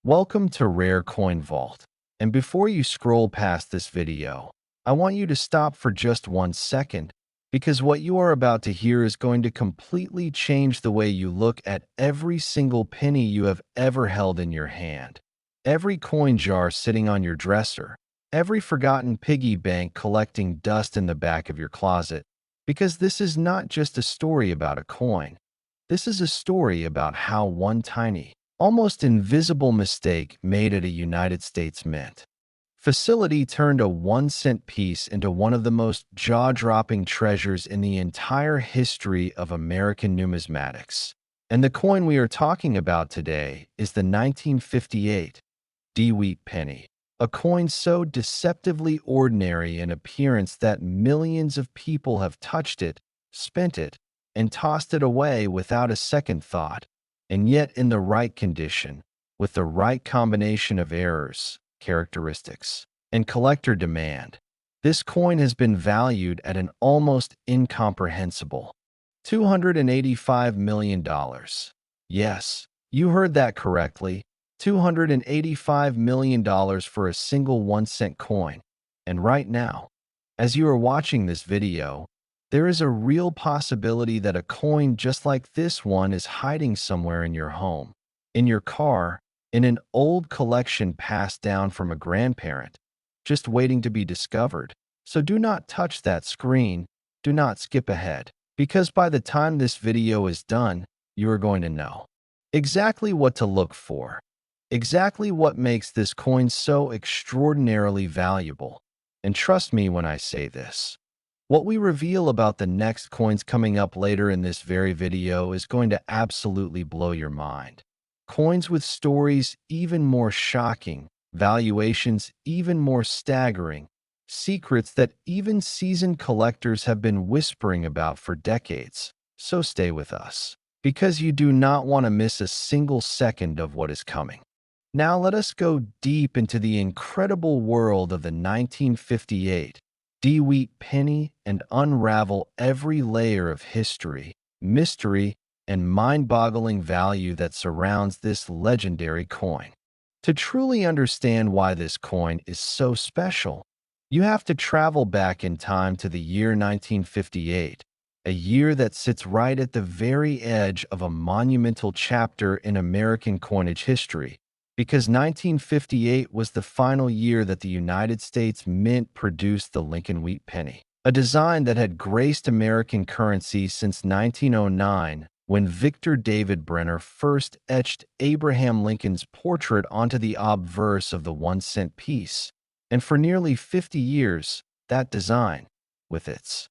Welcome to Rare Coin Vault. And before you scroll past this video, I want you to stop for just 1 second because what you are about to hear is going to completely change the way you look at every single penny you have ever held in your hand. Every coin jar sitting on your dresser, every forgotten piggy bank collecting dust in the back of your closet. Because this is not just a story about a coin. This is a story about how one tiny, almost invisible mistake made at a United States Mint facility turned a 1-cent piece into one of the most jaw-dropping treasures in the entire history of American numismatics. And the coin we are talking about today is the 1958 Wheat Penny, a coin so deceptively ordinary in appearance that millions of people have touched it, spent it, and tossed it away without a second thought. And yet in the right condition, with the right combination of errors, characteristics, and collector demand, this coin has been valued at an almost incomprehensible $285 million. Yes, you heard that correctly, $285 million for a single 1-cent coin. And right now, as you are watching this video, there is a real possibility that a coin just like this one is hiding somewhere in your home, in your car, in an old collection passed down from a grandparent, just waiting to be discovered. So do not touch that screen, do not skip ahead, because by the time this video is done, you are going to know exactly what to look for, exactly what makes this coin so extraordinarily valuable. And trust me when I say this. What we reveal about the next coins coming up later in this very video is going to absolutely blow your mind. Coins with stories even more shocking, valuations even more staggering, secrets that even seasoned collectors have been whispering about for decades. So stay with us, because you do not want to miss a single second of what is coming. Now let us go deep into the incredible world of the 1958 Wheat Penny and unravel every layer of history, mystery, and mind-boggling value that surrounds this legendary coin. To truly understand why this coin is so special, you have to travel back in time to the year 1958, a year that sits right at the very edge of a monumental chapter in American coinage history, because 1958 was the final year that the United States Mint produced the Lincoln Wheat Penny, a design that had graced American currency since 1909, when Victor David Brenner first etched Abraham Lincoln's portrait onto the obverse of the 1-cent piece. And for nearly 50 years, that design, with its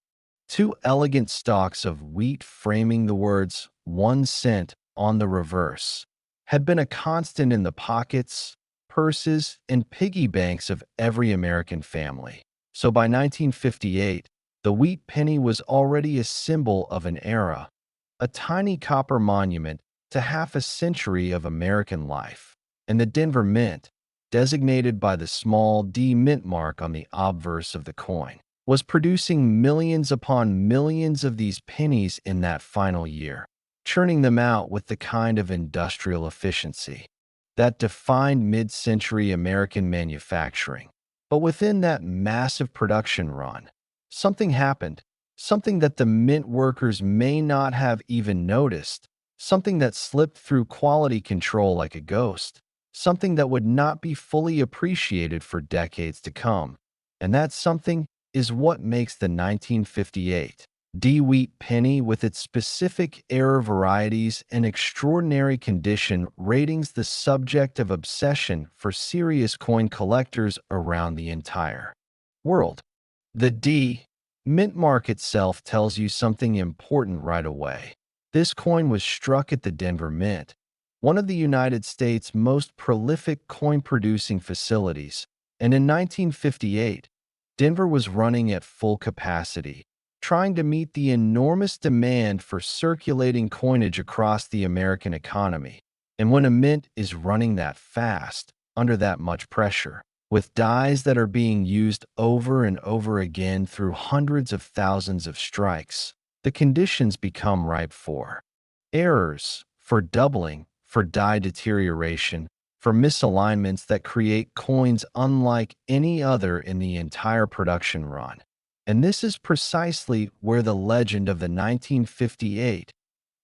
two elegant stalks of wheat framing the words 1 cent on the reverse, had been a constant in the pockets, purses, and piggy banks of every American family. So by 1958, the wheat penny was already a symbol of an era, a tiny copper monument to half a century of American life. And the Denver Mint, designated by the small D mint mark on the obverse of the coin, was producing millions upon millions of these pennies in that final year, churning them out with the kind of industrial efficiency that defined mid-century American manufacturing. But within that massive production run, something happened, something that the mint workers may not have even noticed, something that slipped through quality control like a ghost, something that would not be fully appreciated for decades to come. And that something is what makes the 1958 Wheat Penny, with its specific error varieties and extraordinary condition ratings, the subject of obsession for serious coin collectors around the entire world. The mint mark itself tells you something important right away. This coin was struck at the Denver Mint, one of the United States' most prolific coin-producing facilities, and in 1958, Denver was running at full capacity, trying to meet the enormous demand for circulating coinage across the American economy. And when a mint is running that fast, under that much pressure, with dies that are being used over and over again through hundreds of thousands of strikes, the conditions become ripe for errors, for doubling, for die deterioration, for misalignments that create coins unlike any other in the entire production run. And this is precisely where the legend of the 1958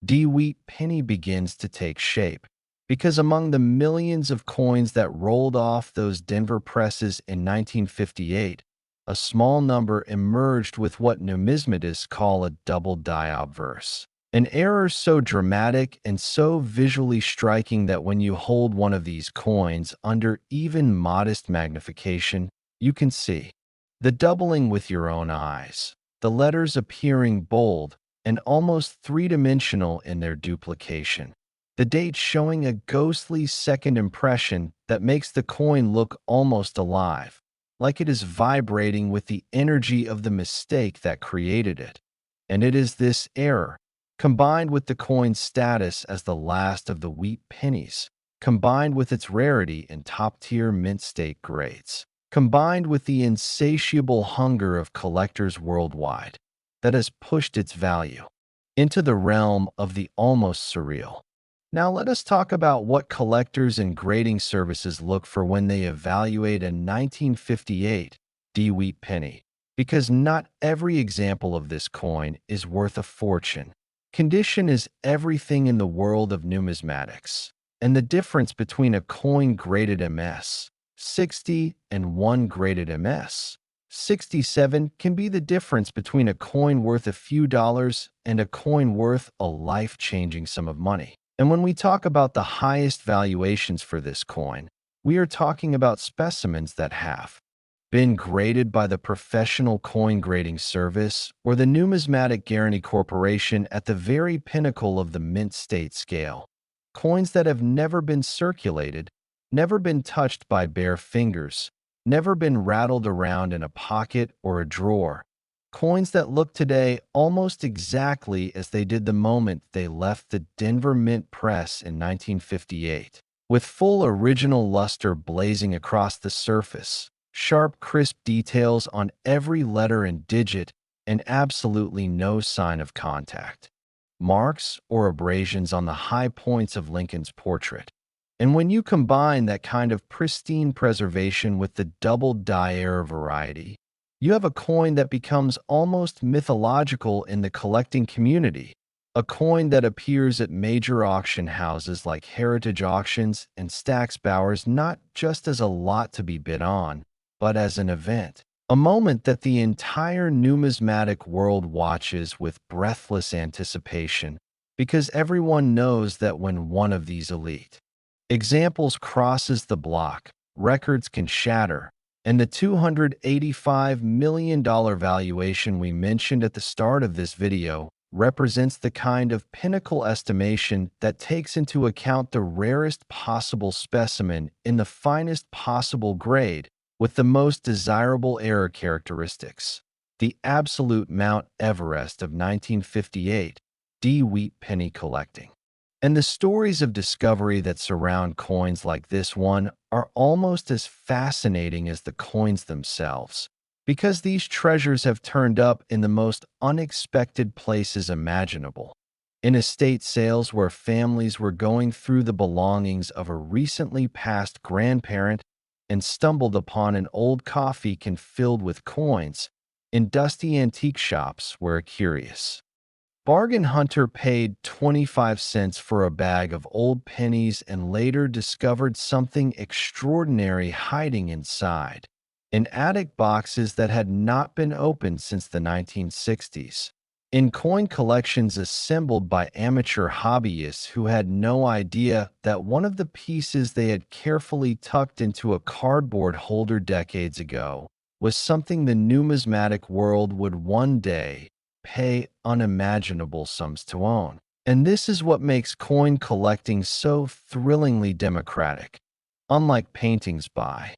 Wheat penny begins to take shape. Because among the millions of coins that rolled off those Denver presses in 1958, a small number emerged with what numismatists call a double die obverse. An error so dramatic and so visually striking that when you hold one of these coins under even modest magnification, you can see the doubling with your own eyes, the letters appearing bold and almost three-dimensional in their duplication, the date showing a ghostly second impression that makes the coin look almost alive, like it is vibrating with the energy of the mistake that created it. And it is this error, combined with the coin's status as the last of the wheat pennies, combined with its rarity in top-tier mint state grades, combined with the insatiable hunger of collectors worldwide, that has pushed its value into the realm of the almost surreal. Now let us talk about what collectors and grading services look for when they evaluate a 1958 Wheat penny, because not every example of this coin is worth a fortune. Condition is everything in the world of numismatics, and the difference between a coin graded MS 60 and one graded MS 67 can be the difference between a coin worth a few dollars and a coin worth a life-changing sum of money. And when we talk about the highest valuations for this coin, we are talking about specimens that have been graded by the professional coin grading service or the Numismatic Guarantee Corporation at the very pinnacle of the mint state scale. Coins that have never been circulated, never been touched by bare fingers, never been rattled around in a pocket or a drawer. Coins that look today almost exactly as they did the moment they left the Denver Mint Press in 1958, with full original luster blazing across the surface, sharp, crisp details on every letter and digit, and absolutely no sign of contact, marks or abrasions on the high points of Lincoln's portrait. And when you combine that kind of pristine preservation with the double die error variety, you have a coin that becomes almost mythological in the collecting community, a coin that appears at major auction houses like Heritage Auctions and Stack's Bowers not just as a lot to be bid on, but as an event, a moment that the entire numismatic world watches with breathless anticipation, because everyone knows that when one of these elite examples crosses the block, records can shatter, and the $285 million valuation we mentioned at the start of this video represents the kind of pinnacle estimation that takes into account the rarest possible specimen in the finest possible grade with the most desirable error characteristics, the absolute Mount Everest of 1958 Wheat penny collecting. And the stories of discovery that surround coins like this one are almost as fascinating as the coins themselves, because these treasures have turned up in the most unexpected places imaginable. In estate sales where families were going through the belongings of a recently passed grandparent and stumbled upon an old coffee can filled with coins, in dusty antique shops where a curious bargain hunter paid 25 cents for a bag of old pennies and later discovered something extraordinary hiding inside, in attic boxes that had not been opened since the 1960s, in coin collections assembled by amateur hobbyists who had no idea that one of the pieces they had carefully tucked into a cardboard holder decades ago was something the numismatic world would one day pay unimaginable sums to own. And this is what makes coin collecting so thrillingly democratic. Unlike paintings by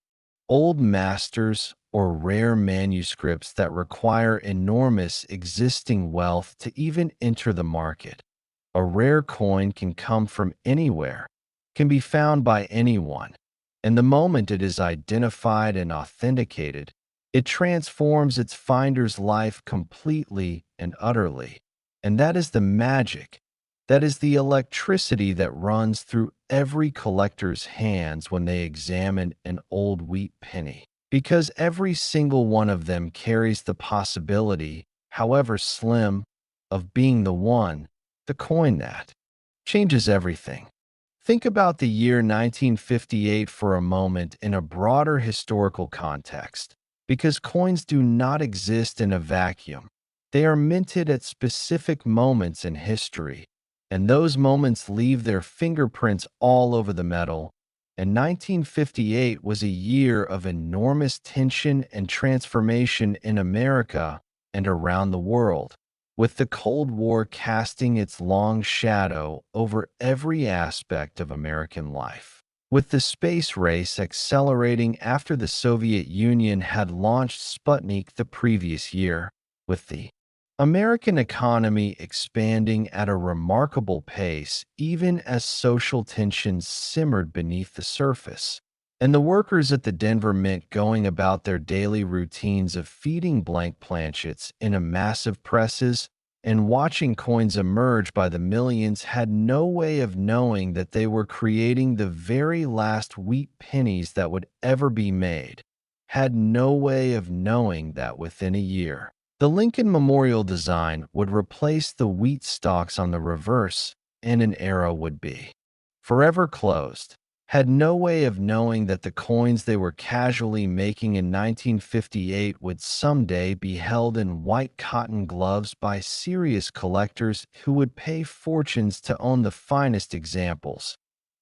old masters or rare manuscripts that require enormous existing wealth to even enter the market, a rare coin can come from anywhere, can be found by anyone, and the moment it is identified and authenticated, it transforms its finder's life completely and utterly. And that is the magic. That is the electricity that runs through every collector's hands when they examine an old wheat penny, because every single one of them carries the possibility, however slim, of being the coin that changes everything. Think about the year 1958 for a moment in a broader historical context, because coins do not exist in a vacuum. They are minted at specific moments in history, and those moments leave their fingerprints all over the metal. And 1958 was a year of enormous tension and transformation in America and around the world, with the Cold War casting its long shadow over every aspect of American life. With the space race accelerating after the Soviet Union had launched Sputnik the previous year, with the American economy expanding at a remarkable pace even as social tensions simmered beneath the surface, and the workers at the Denver Mint going about their daily routines of feeding blank planchets in a massive presses and watching coins emerge by the millions had no way of knowing that they were creating the very last wheat pennies that would ever be made, had no way of knowing that within a year, the Lincoln Memorial design would replace the wheat stalks on the reverse and an era would be forever closed, had no way of knowing that the coins they were casually making in 1958 would someday be held in white cotton gloves by serious collectors who would pay fortunes to own the finest examples.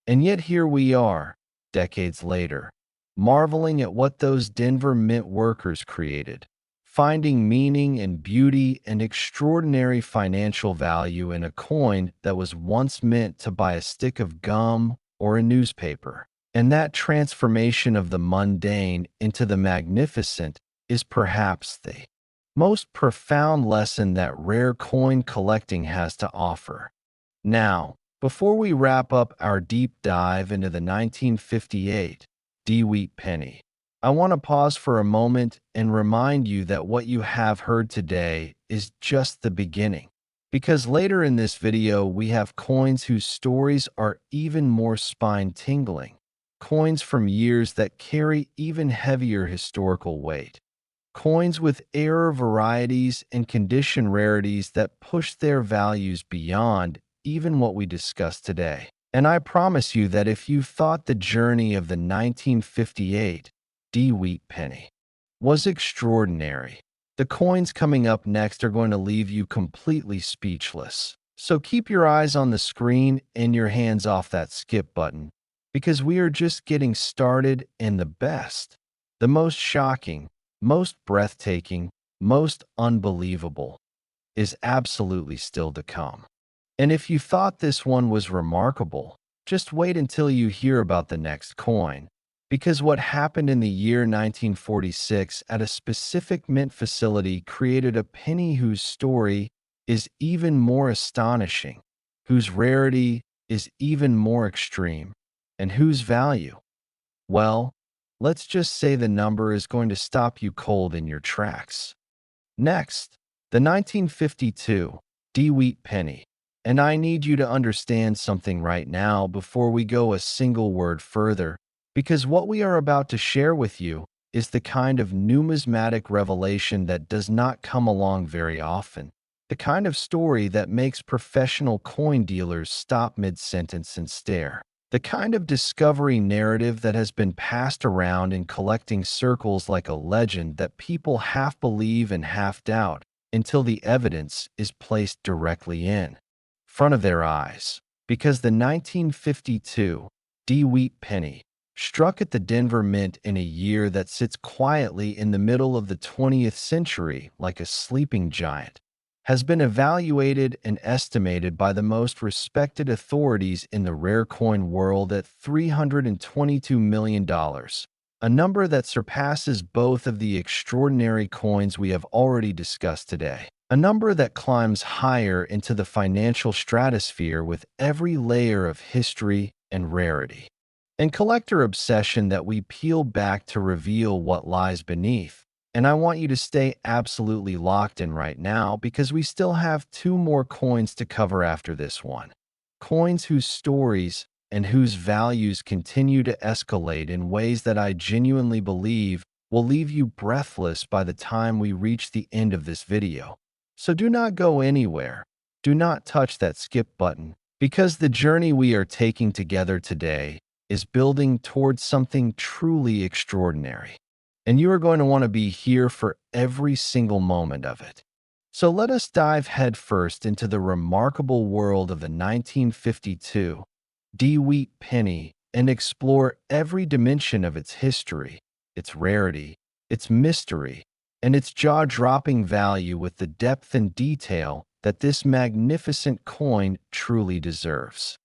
And yet here we are, decades later, marveling at what those Denver Mint workers created, finding meaning and beauty and extraordinary financial value in a coin that was once meant to buy a stick of gum or a newspaper. And that transformation of the mundane into the magnificent is perhaps the most profound lesson that rare coin collecting has to offer. Now, before we wrap up our deep dive into the 1958 Wheat penny, I want to pause for a moment and remind you that what you have heard today is just the beginning. Because later in this video, we have coins whose stories are even more spine-tingling. Coins from years that carry even heavier historical weight. Coins with error varieties and condition rarities that push their values beyond even what we discussed today. And I promise you that if you thought the journey of the 1958 Wheat penny was extraordinary, the coins coming up next are going to leave you completely speechless. So keep your eyes on the screen and your hands off that skip button, because we are just getting started, and the best, the most shocking, most breathtaking, most unbelievable is absolutely still to come. And if you thought this one was remarkable, just wait until you hear about the next coin. Because what happened in the year 1946 at a specific mint facility created a penny whose story is even more astonishing, whose rarity is even more extreme, and whose value, well, let's just say the number is going to stop you cold in your tracks. Next, the 1952 Wheat penny. And I need you to understand something right now before we go a single word further, because what we are about to share with you is the kind of numismatic revelation that does not come along very often, the kind of story that makes professional coin dealers stop mid-sentence and stare, the kind of discovery narrative that has been passed around in collecting circles like a legend that people half believe and half doubt until the evidence is placed directly in front of their eyes, because the 1952 Wheat penny struck at the Denver Mint in a year that sits quietly in the middle of the 20th century like a sleeping giant, has been evaluated and estimated by the most respected authorities in the rare coin world at $322 million, a number that surpasses both of the extraordinary coins we have already discussed today. A number that climbs higher into the financial stratosphere with every layer of history and rarity and collector obsession that we peel back to reveal what lies beneath. And I want you to stay absolutely locked in right now, because we still have two more coins to cover after this one. Coins whose stories and whose values continue to escalate in ways that I genuinely believe will leave you breathless by the time we reach the end of this video. So do not go anywhere. Do not touch that skip button, because the journey we are taking together today is building towards something truly extraordinary. And you are going to want to be here for every single moment of it. So let us dive headfirst into the remarkable world of the 1952 Wheat penny and explore every dimension of its history, its rarity, its mystery, and its jaw-dropping value with the depth and detail that this magnificent coin truly deserves.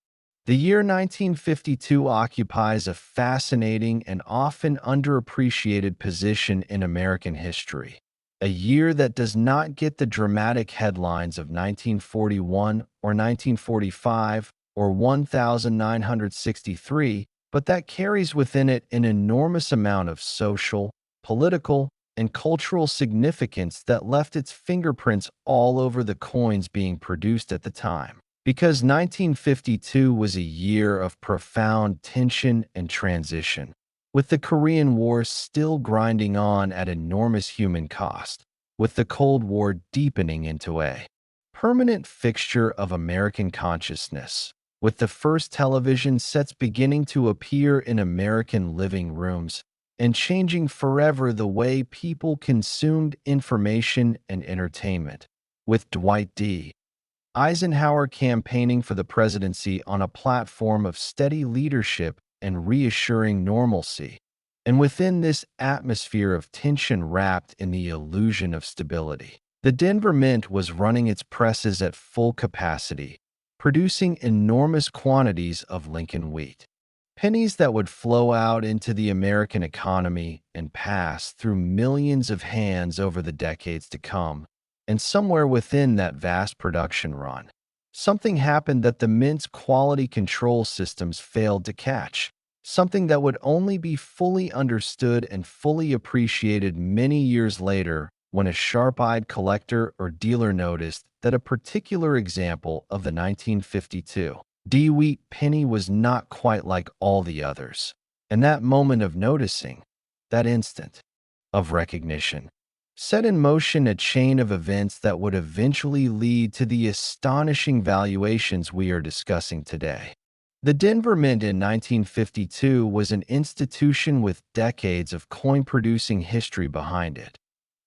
The year 1952 occupies a fascinating and often underappreciated position in American history. A year that does not get the dramatic headlines of 1941 or 1945 or 1963, but that carries within it an enormous amount of social, political, and cultural significance that left its fingerprints all over the coins being produced at the time. Because 1952 was a year of profound tension and transition, with the Korean War still grinding on at enormous human cost, with the Cold War deepening into a permanent fixture of American consciousness, with the first television sets beginning to appear in American living rooms and changing forever the way people consumed information and entertainment, with Dwight D. Eisenhower campaigning for the presidency on a platform of steady leadership and reassuring normalcy, and within this atmosphere of tension wrapped in the illusion of stability. The Denver Mint was running its presses at full capacity, producing enormous quantities of Lincoln wheat pennies that would flow out into the American economy and pass through millions of hands over the decades to come. And somewhere within that vast production run, something happened that the Mint's quality control systems failed to catch, something that would only be fully understood and fully appreciated many years later when a sharp-eyed collector or dealer noticed that a particular example of the 1952 Wheat penny was not quite like all the others. And that moment of noticing, that instant of recognition, set in motion a chain of events that would eventually lead to the astonishing valuations we are discussing today. The Denver Mint in 1952 was an institution with decades of coin-producing history behind it,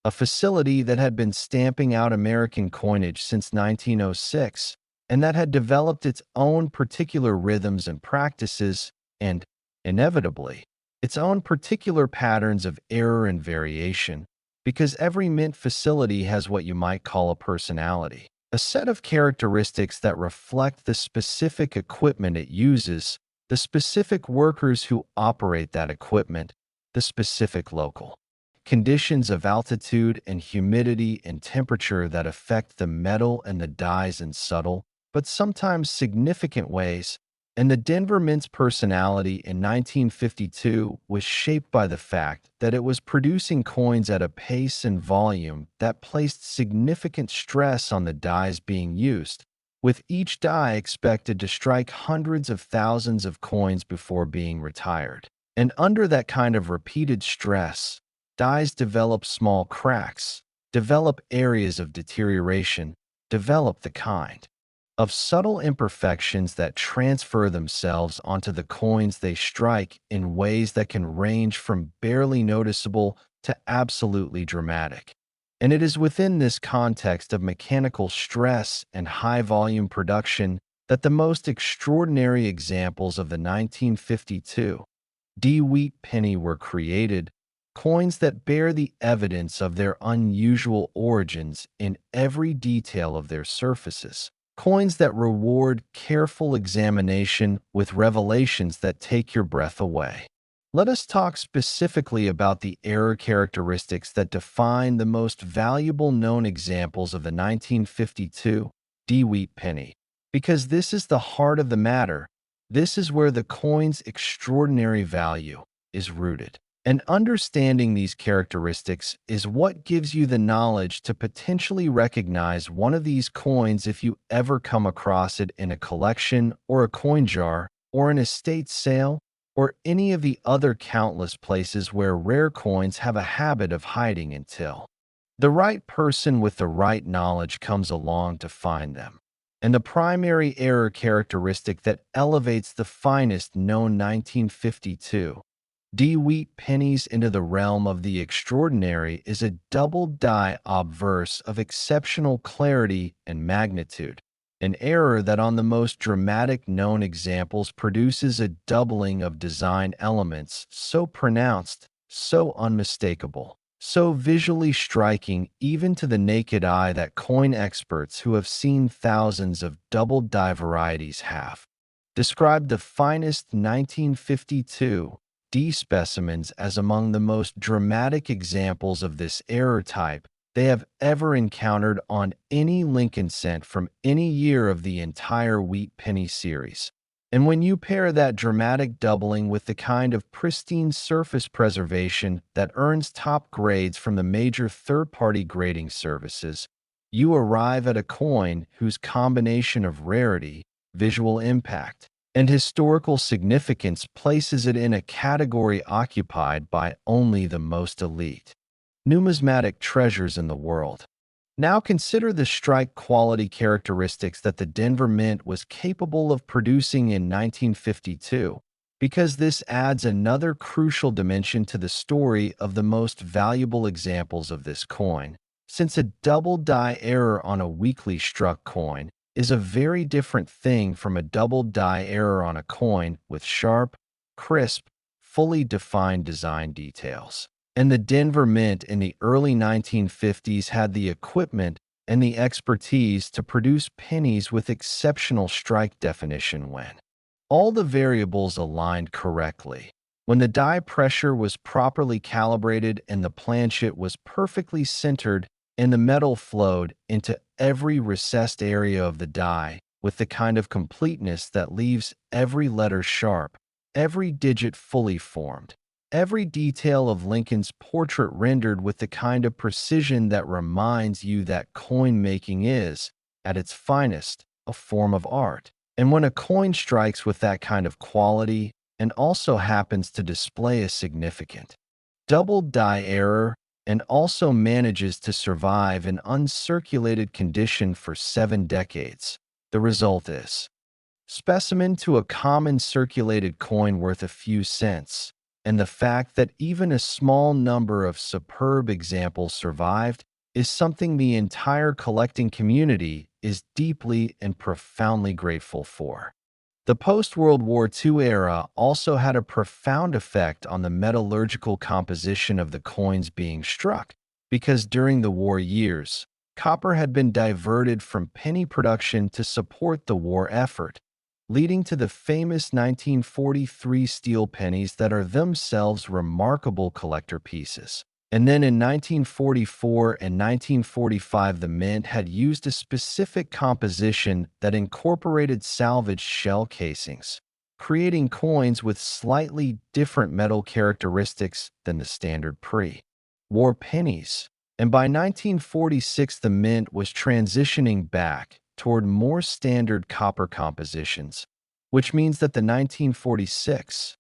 a facility that had been stamping out American coinage since 1906, and that had developed its own particular rhythms and practices and, inevitably, its own particular patterns of error and variation, because every mint facility has what you might call a personality, a set of characteristics that reflect the specific equipment it uses, the specific workers who operate that equipment, the specific local conditions of altitude and humidity and temperature that affect the metal and the dies in subtle, but sometimes significant ways, and the Denver Mint's personality in 1952 was shaped by the fact that it was producing coins at a pace and volume that placed significant stress on the dies being used, with each die expected to strike hundreds of thousands of coins before being retired. And under that kind of repeated stress, dies develop small cracks, develop areas of deterioration, develop the kind of subtle imperfections that transfer themselves onto the coins they strike in ways that can range from barely noticeable to absolutely dramatic. And it is within this context of mechanical stress and high-volume production that the most extraordinary examples of the 1952 Wheat penny were created, coins that bear the evidence of their unusual origins in every detail of their surfaces. Coins that reward careful examination with revelations that take your breath away. Let us talk specifically about the error characteristics that define the most valuable known examples of the 1952 Wheat penny, because this is the heart of the matter. This is where the coin's extraordinary value is rooted. And understanding these characteristics is what gives you the knowledge to potentially recognize one of these coins if you ever come across it in a collection or a coin jar, or an estate sale, or any of the other countless places where rare coins have a habit of hiding until the right person with the right knowledge comes along to find them. And the primary error characteristic that elevates the finest known 1952 D wheat pennies into the realm of the extraordinary is a double die obverse of exceptional clarity and magnitude, an error that on the most dramatic known examples produces a doubling of design elements so pronounced, so unmistakable, so visually striking even to the naked eye that coin experts who have seen thousands of double die varieties have described the finest 1952 D specimens as among the most dramatic examples of this error type they have ever encountered on any Lincoln cent from any year of the entire wheat penny series. And when you pair that dramatic doubling with the kind of pristine surface preservation that earns top grades from the major third-party grading services, you arrive at a coin whose combination of rarity, visual impact, and historical significance places it in a category occupied by only the most elite numismatic treasures in the world. Now consider the strike quality characteristics that the Denver Mint was capable of producing in 1952, because this adds another crucial dimension to the story of the most valuable examples of this coin, since a double die error on a weakly struck coin is a very different thing from a double die error on a coin with sharp, crisp, fully defined design details. And the Denver Mint in the early 1950s had the equipment and the expertise to produce pennies with exceptional strike definition when all the variables aligned correctly, when the die pressure was properly calibrated and the planchet was perfectly centered and the metal flowed into every recessed area of the die with the kind of completeness that leaves every letter sharp, every digit fully formed, every detail of Lincoln's portrait rendered with the kind of precision that reminds you that coin making is, at its finest, a form of art. And when a coin strikes with that kind of quality and also happens to display a significant double die error and also manages to survive in uncirculated condition for 7 decades, the result is specimen to a common circulated coin worth a few cents. And the fact that even a small number of superb examples survived is something the entire collecting community is deeply and profoundly grateful for. The post-World War II era also had a profound effect on the metallurgical composition of the coins being struck, because during the war years, copper had been diverted from penny production to support the war effort, leading to the famous 1943 steel pennies that are themselves remarkable collector pieces. And then in 1944 and 1945, the mint had used a specific composition that incorporated salvaged shell casings, creating coins with slightly different metal characteristics than the standard pre-war pennies. And by 1946, the mint was transitioning back toward more standard copper compositions, which means that the 1946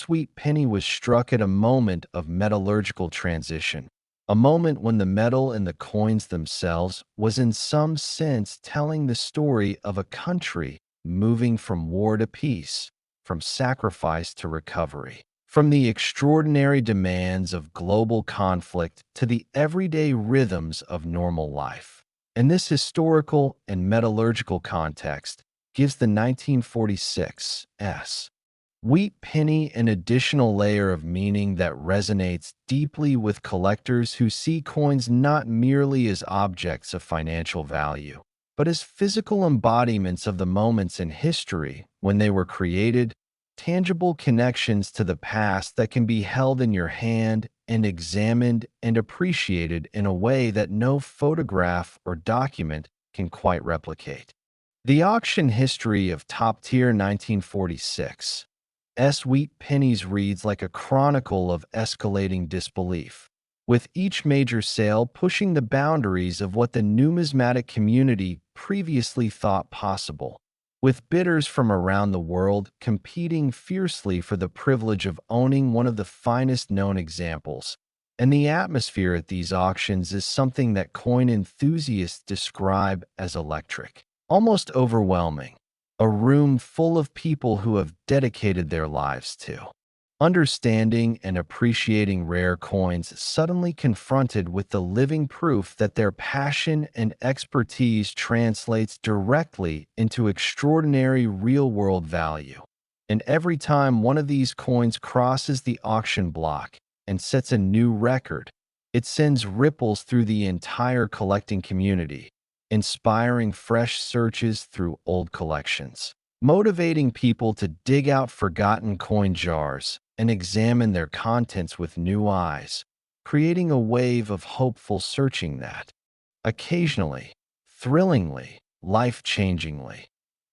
wheat penny was struck at a moment of metallurgical transition, a moment when the metal in the coins themselves was in some sense telling the story of a country moving from war to peace, from sacrifice to recovery, from the extraordinary demands of global conflict to the everyday rhythms of normal life. And this historical and metallurgical context gives the 1946 wheat penny an additional layer of meaning that resonates deeply with collectors who see coins not merely as objects of financial value, but as physical embodiments of the moments in history when they were created, tangible connections to the past that can be held in your hand and examined and appreciated in a way that no photograph or document can quite replicate. The auction history of top-tier 1946 wheat pennies reads like a chronicle of escalating disbelief, with each major sale pushing the boundaries of what the numismatic community previously thought possible. with bidders from around the world competing fiercely for the privilege of owning one of the finest known examples. And the atmosphere at these auctions is something that coin enthusiasts describe as electric, almost overwhelming, a room full of people who have dedicated their lives to understanding and appreciating rare coins, suddenly confronted with the living proof that their passion and expertise translates directly into extraordinary real-world value. And every time one of these coins crosses the auction block and sets a new record, it sends ripples through the entire collecting community, inspiring fresh searches through old collections, motivating people to dig out forgotten coin jars and examine their contents with new eyes, creating a wave of hopeful searching that, occasionally, thrillingly, life-changingly,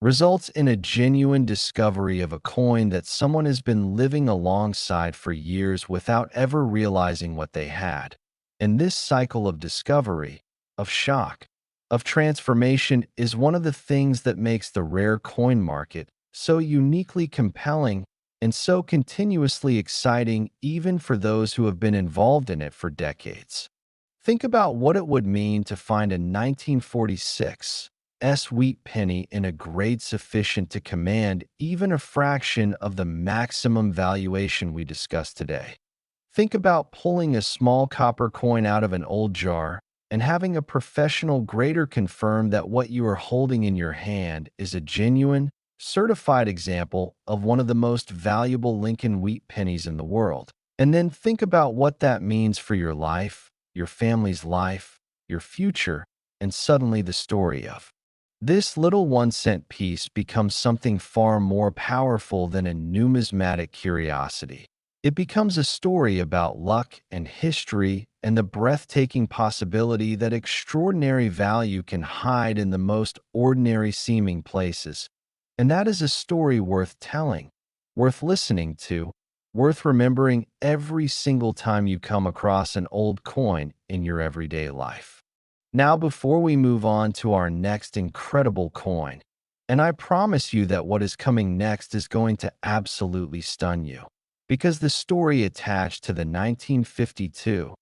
results in a genuine discovery of a coin that someone has been living alongside for years without ever realizing what they had. And this cycle of discovery, of shock, of transformation is one of the things that makes the rare coin market so uniquely compelling and so continuously exciting even for those who have been involved in it for decades. Think about what it would mean to find a 1946 wheat penny in a grade sufficient to command even a fraction of the maximum valuation we discussed today. Think about pulling a small copper coin out of an old jar and having a professional grader confirm that what you are holding in your hand is a genuine, certified example of one of the most valuable Lincoln Wheat pennies in the world. And then think about what that means for your life, your family's life, your future, and suddenly the story of this little 1-cent piece becomes something far more powerful than a numismatic curiosity. It becomes a story about luck and history and the breathtaking possibility that extraordinary value can hide in the most ordinary seeming places. And that is a story worth telling, worth listening to, worth remembering every single time you come across an old coin in your everyday life. Now, before we move on to our next incredible coin, and I promise you that what is coming next is going to absolutely stun you, because the story attached to the 1952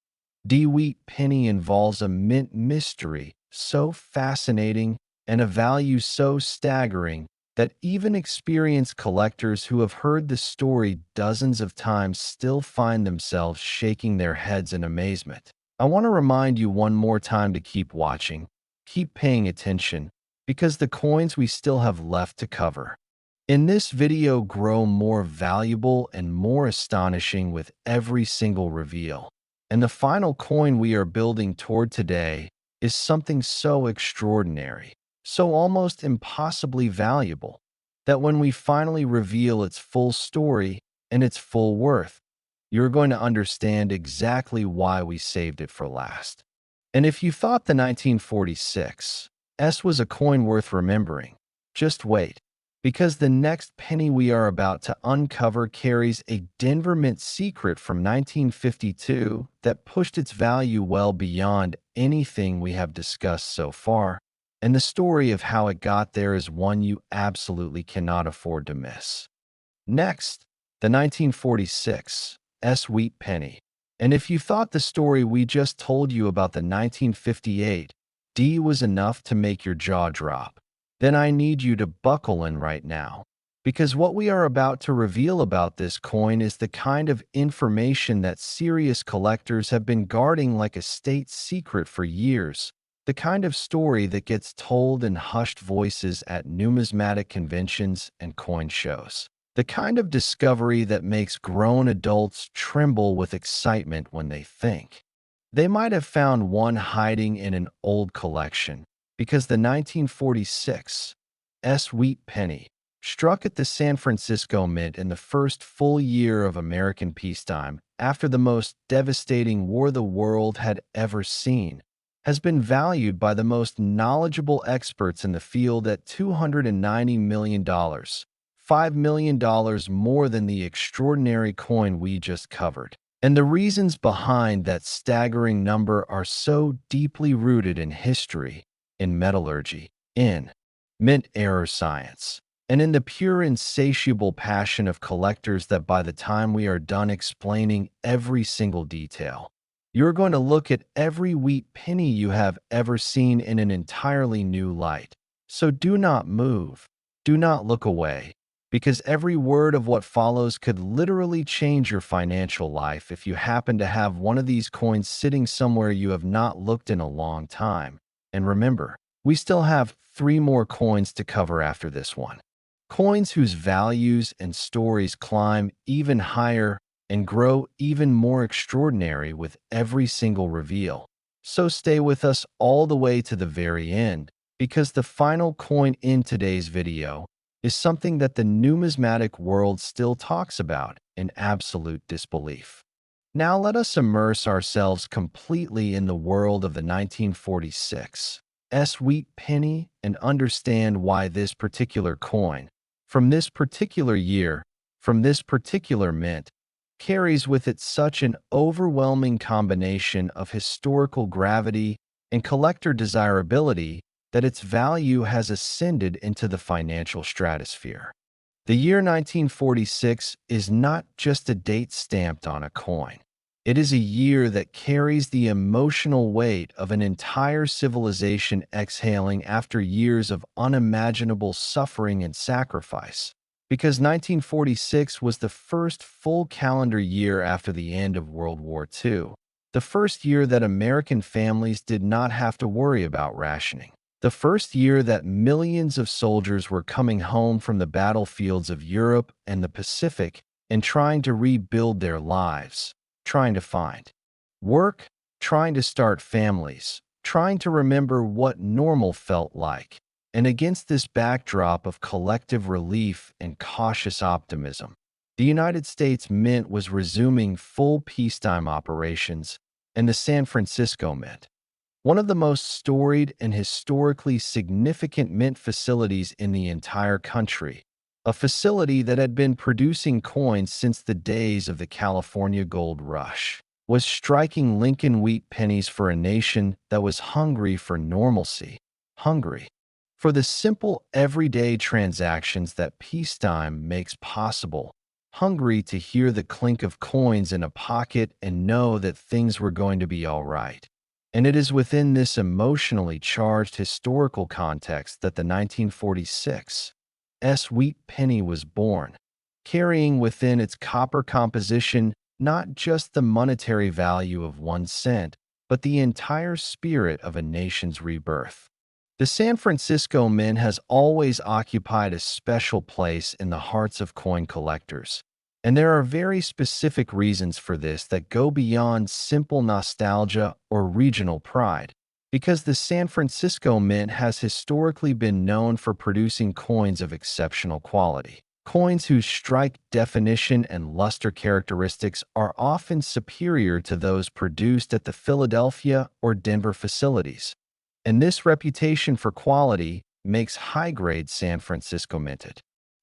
Wheat penny involves a mint mystery so fascinating and a value so staggering that even experienced collectors who have heard the story dozens of times still find themselves shaking their heads in amazement. I want to remind you one more time to keep watching, keep paying attention, because the coins we still have left to cover in this video grow more valuable and more astonishing with every single reveal. And the final coin we are building toward today is something so extraordinary, so almost impossibly valuable, that when we finally reveal its full story and its full worth, you're going to understand exactly why we saved it for last. And if you thought the 1946 was a coin worth remembering, just wait, because the next penny we are about to uncover carries a Denver Mint secret from 1952 that pushed its value well beyond anything we have discussed so far, and the story of how it got there is one you absolutely cannot afford to miss. Next, the 1946 wheat penny. And if you thought the story we just told you about the 1958 was enough to make your jaw drop, then I need you to buckle in right now, because what we are about to reveal about this coin is the kind of information that serious collectors have been guarding like a state secret for years, the kind of story that gets told in hushed voices at numismatic conventions and coin shows, the kind of discovery that makes grown adults tremble with excitement when they think they might have found one hiding in an old collection, because the 1946 wheat penny struck at the San Francisco Mint in the first full year of American peacetime after the most devastating war the world had ever seen, has been valued by the most knowledgeable experts in the field at $290 million, $5 million more than the extraordinary coin we just covered. And the reasons behind that staggering number are so deeply rooted in history, in metallurgy, in mint error science, and in the pure insatiable passion of collectors that by the time we are done explaining every single detail, you're going to look at every wheat penny you have ever seen in an entirely new light. So do not move, do not look away, because every word of what follows could literally change your financial life if you happen to have one of these coins sitting somewhere you have not looked in a long time. And remember, we still have 3 more coins to cover after this one. Coins whose values and stories climb even higher and grow even more extraordinary with every single reveal. So stay with us all the way to the very end, because the final coin in today's video is something that the numismatic world still talks about in absolute disbelief. Now let us immerse ourselves completely in the world of the 1946 wheat penny and understand why this particular coin, from this particular year, from this particular mint, carries with it such an overwhelming combination of historical gravity and collector desirability that its value has ascended into the financial stratosphere. The year 1946 is not just a date stamped on a coin. It is a year that carries the emotional weight of an entire civilization exhaling after years of unimaginable suffering and sacrifice. Because 1946 was the first full calendar year after the end of World War II, the first year that American families did not have to worry about rationing. The first year that millions of soldiers were coming home from the battlefields of Europe and the Pacific and trying to rebuild their lives, trying to find work, trying to start families, trying to remember what normal felt like. And against this backdrop of collective relief and cautious optimism, the United States Mint was resuming full peacetime operations, and the San Francisco Mint, one of the most storied and historically significant mint facilities in the entire country, a facility that had been producing coins since the days of the California Gold Rush, was striking Lincoln Wheat Pennies for a nation that was hungry for normalcy, hungry for the simple everyday transactions that peacetime makes possible, hungry to hear the clink of coins in a pocket and know that things were going to be all right. And it is within this emotionally charged historical context that the 1946 wheat penny was born, carrying within its copper composition not just the monetary value of 1 cent, but the entire spirit of a nation's rebirth. The San Francisco Mint has always occupied a special place in the hearts of coin collectors, and there are very specific reasons for this that go beyond simple nostalgia or regional pride, because the San Francisco Mint has historically been known for producing coins of exceptional quality. Coins whose strike definition and luster characteristics are often superior to those produced at the Philadelphia or Denver facilities. And this reputation for quality makes high-grade San Francisco minted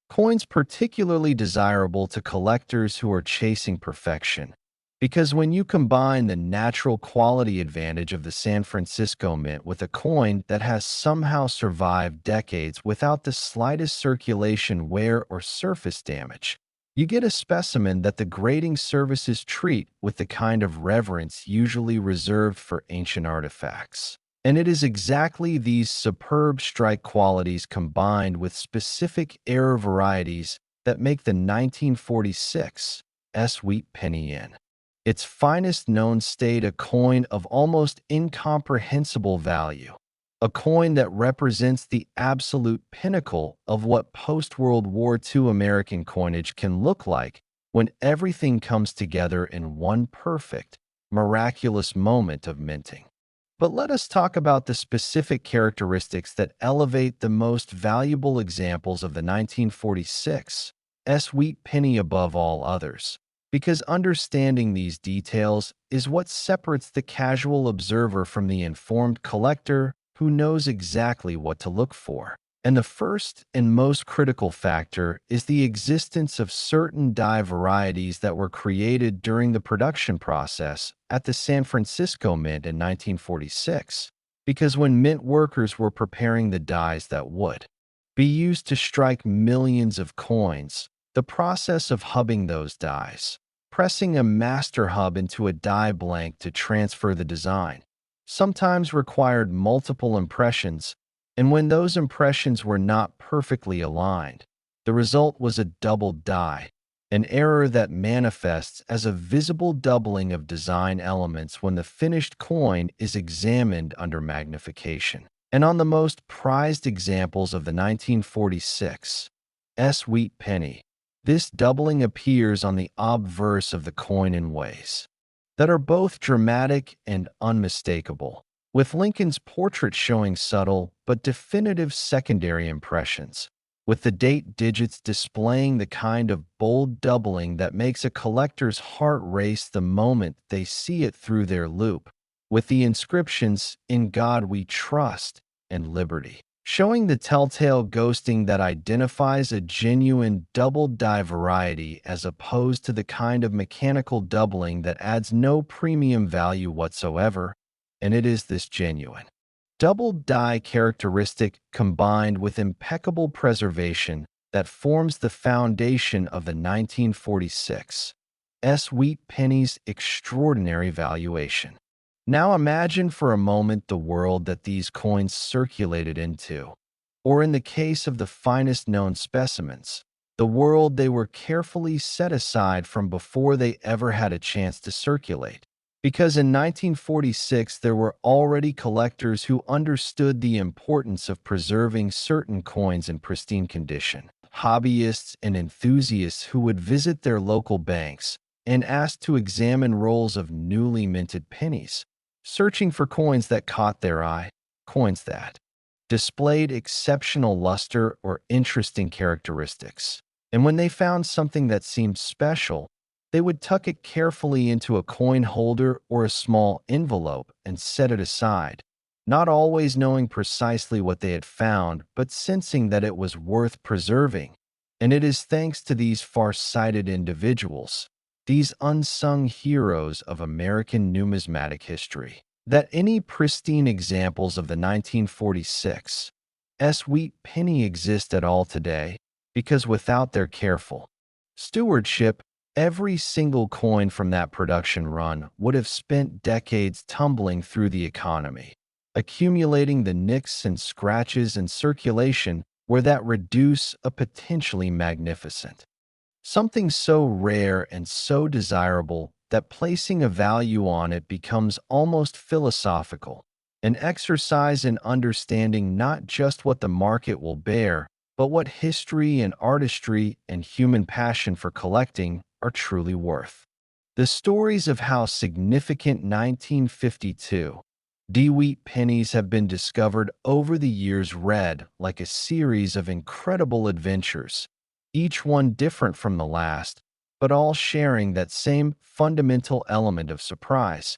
coins particularly desirable to collectors who are chasing perfection, because when you combine the natural quality advantage of the San Francisco Mint with a coin that has somehow survived decades without the slightest circulation wear or surface damage, you get a specimen that the grading services treat with the kind of reverence usually reserved for ancient artifacts. And it is exactly these superb strike qualities combined with specific error varieties that make the 1946 wheat penny in its finest known state a coin of almost incomprehensible value, a coin that represents the absolute pinnacle of what post-World War II American coinage can look like when everything comes together in one perfect, miraculous moment of minting. But let us talk about the specific characteristics that elevate the most valuable examples of the 1946 wheat penny above all others, because understanding these details is what separates the casual observer from the informed collector who knows exactly what to look for. And the first and most critical factor is the existence of certain die varieties that were created during the production process at the San Francisco Mint in 1946, because when mint workers were preparing the dies that would be used to strike millions of coins. The process of hubbing those dies, pressing a master hub into a die blank to transfer the design, sometimes required multiple impressions, and when those impressions were not perfectly aligned, the result was a doubled die, an error that manifests as a visible doubling of design elements when the finished coin is examined under magnification. And on the most prized examples of the 1946 wheat penny, this doubling appears on the obverse of the coin in ways that are both dramatic and unmistakable, with Lincoln's portrait showing subtle but definitive secondary impressions, with the date digits displaying the kind of bold doubling that makes a collector's heart race the moment they see it through their loupe, with the inscriptions, "In God We Trust," and "Liberty," showing the telltale ghosting that identifies a genuine double die variety as opposed to the kind of mechanical doubling that adds no premium value whatsoever. And it is this genuine double die characteristic combined with impeccable preservation that forms the foundation of the 1946 wheat penny's extraordinary valuation. Now imagine for a moment the world that these coins circulated into, or in the case of the finest known specimens, the world they were carefully set aside from before they ever had a chance to circulate. Because in 1946 there were already collectors who understood the importance of preserving certain coins in pristine condition, hobbyists and enthusiasts who would visit their local banks and ask to examine rolls of newly minted pennies, searching for coins that caught their eye, coins that displayed exceptional luster or interesting characteristics. And when they found something that seemed special, they would tuck it carefully into a coin holder or a small envelope and set it aside, not always knowing precisely what they had found, but sensing that it was worth preserving. And it is thanks to these far-sighted individuals, these unsung heroes of American numismatic history, that any pristine examples of the 1946 wheat penny exist at all today, because without their careful stewardship, every single coin from that production run would have spent decades tumbling through the economy, accumulating the nicks and scratches in circulation where that reduce a potentially magnificent something so rare and so desirable that placing a value on it becomes almost philosophical, an exercise in understanding not just what the market will bear, but what history and artistry and human passion for collecting are truly worth. The stories of how significant 1952 wheat pennies have been discovered over the years read like a series of incredible adventures, each one different from the last, but all sharing that same fundamental element of surprise,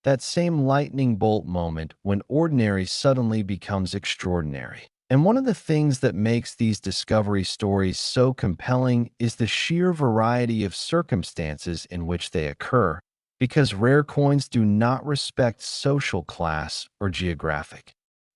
that same lightning bolt moment when ordinary suddenly becomes extraordinary. And one of the things that makes these discovery stories so compelling is the sheer variety of circumstances in which they occur, because rare coins do not respect social class or geographic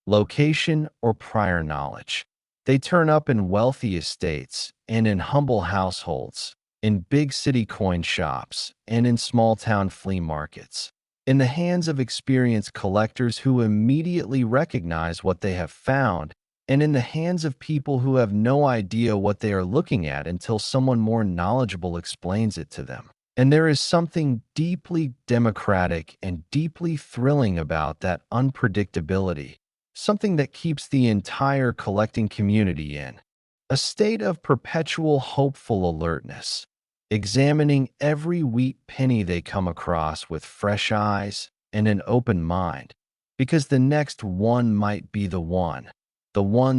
location or prior knowledge. They turn up in wealthy estates and in humble households, in big city coin shops, and in small-town flea markets, in the hands of experienced collectors who immediately recognize what they have found, and in the hands of people who have no idea what they are looking at until someone more knowledgeable explains it to them. And there is something deeply democratic and deeply thrilling about that unpredictability, something that keeps the entire collecting community in a state of perpetual hopeful alertness, examining every wheat penny they come across with fresh eyes and an open mind, because the next one might be the one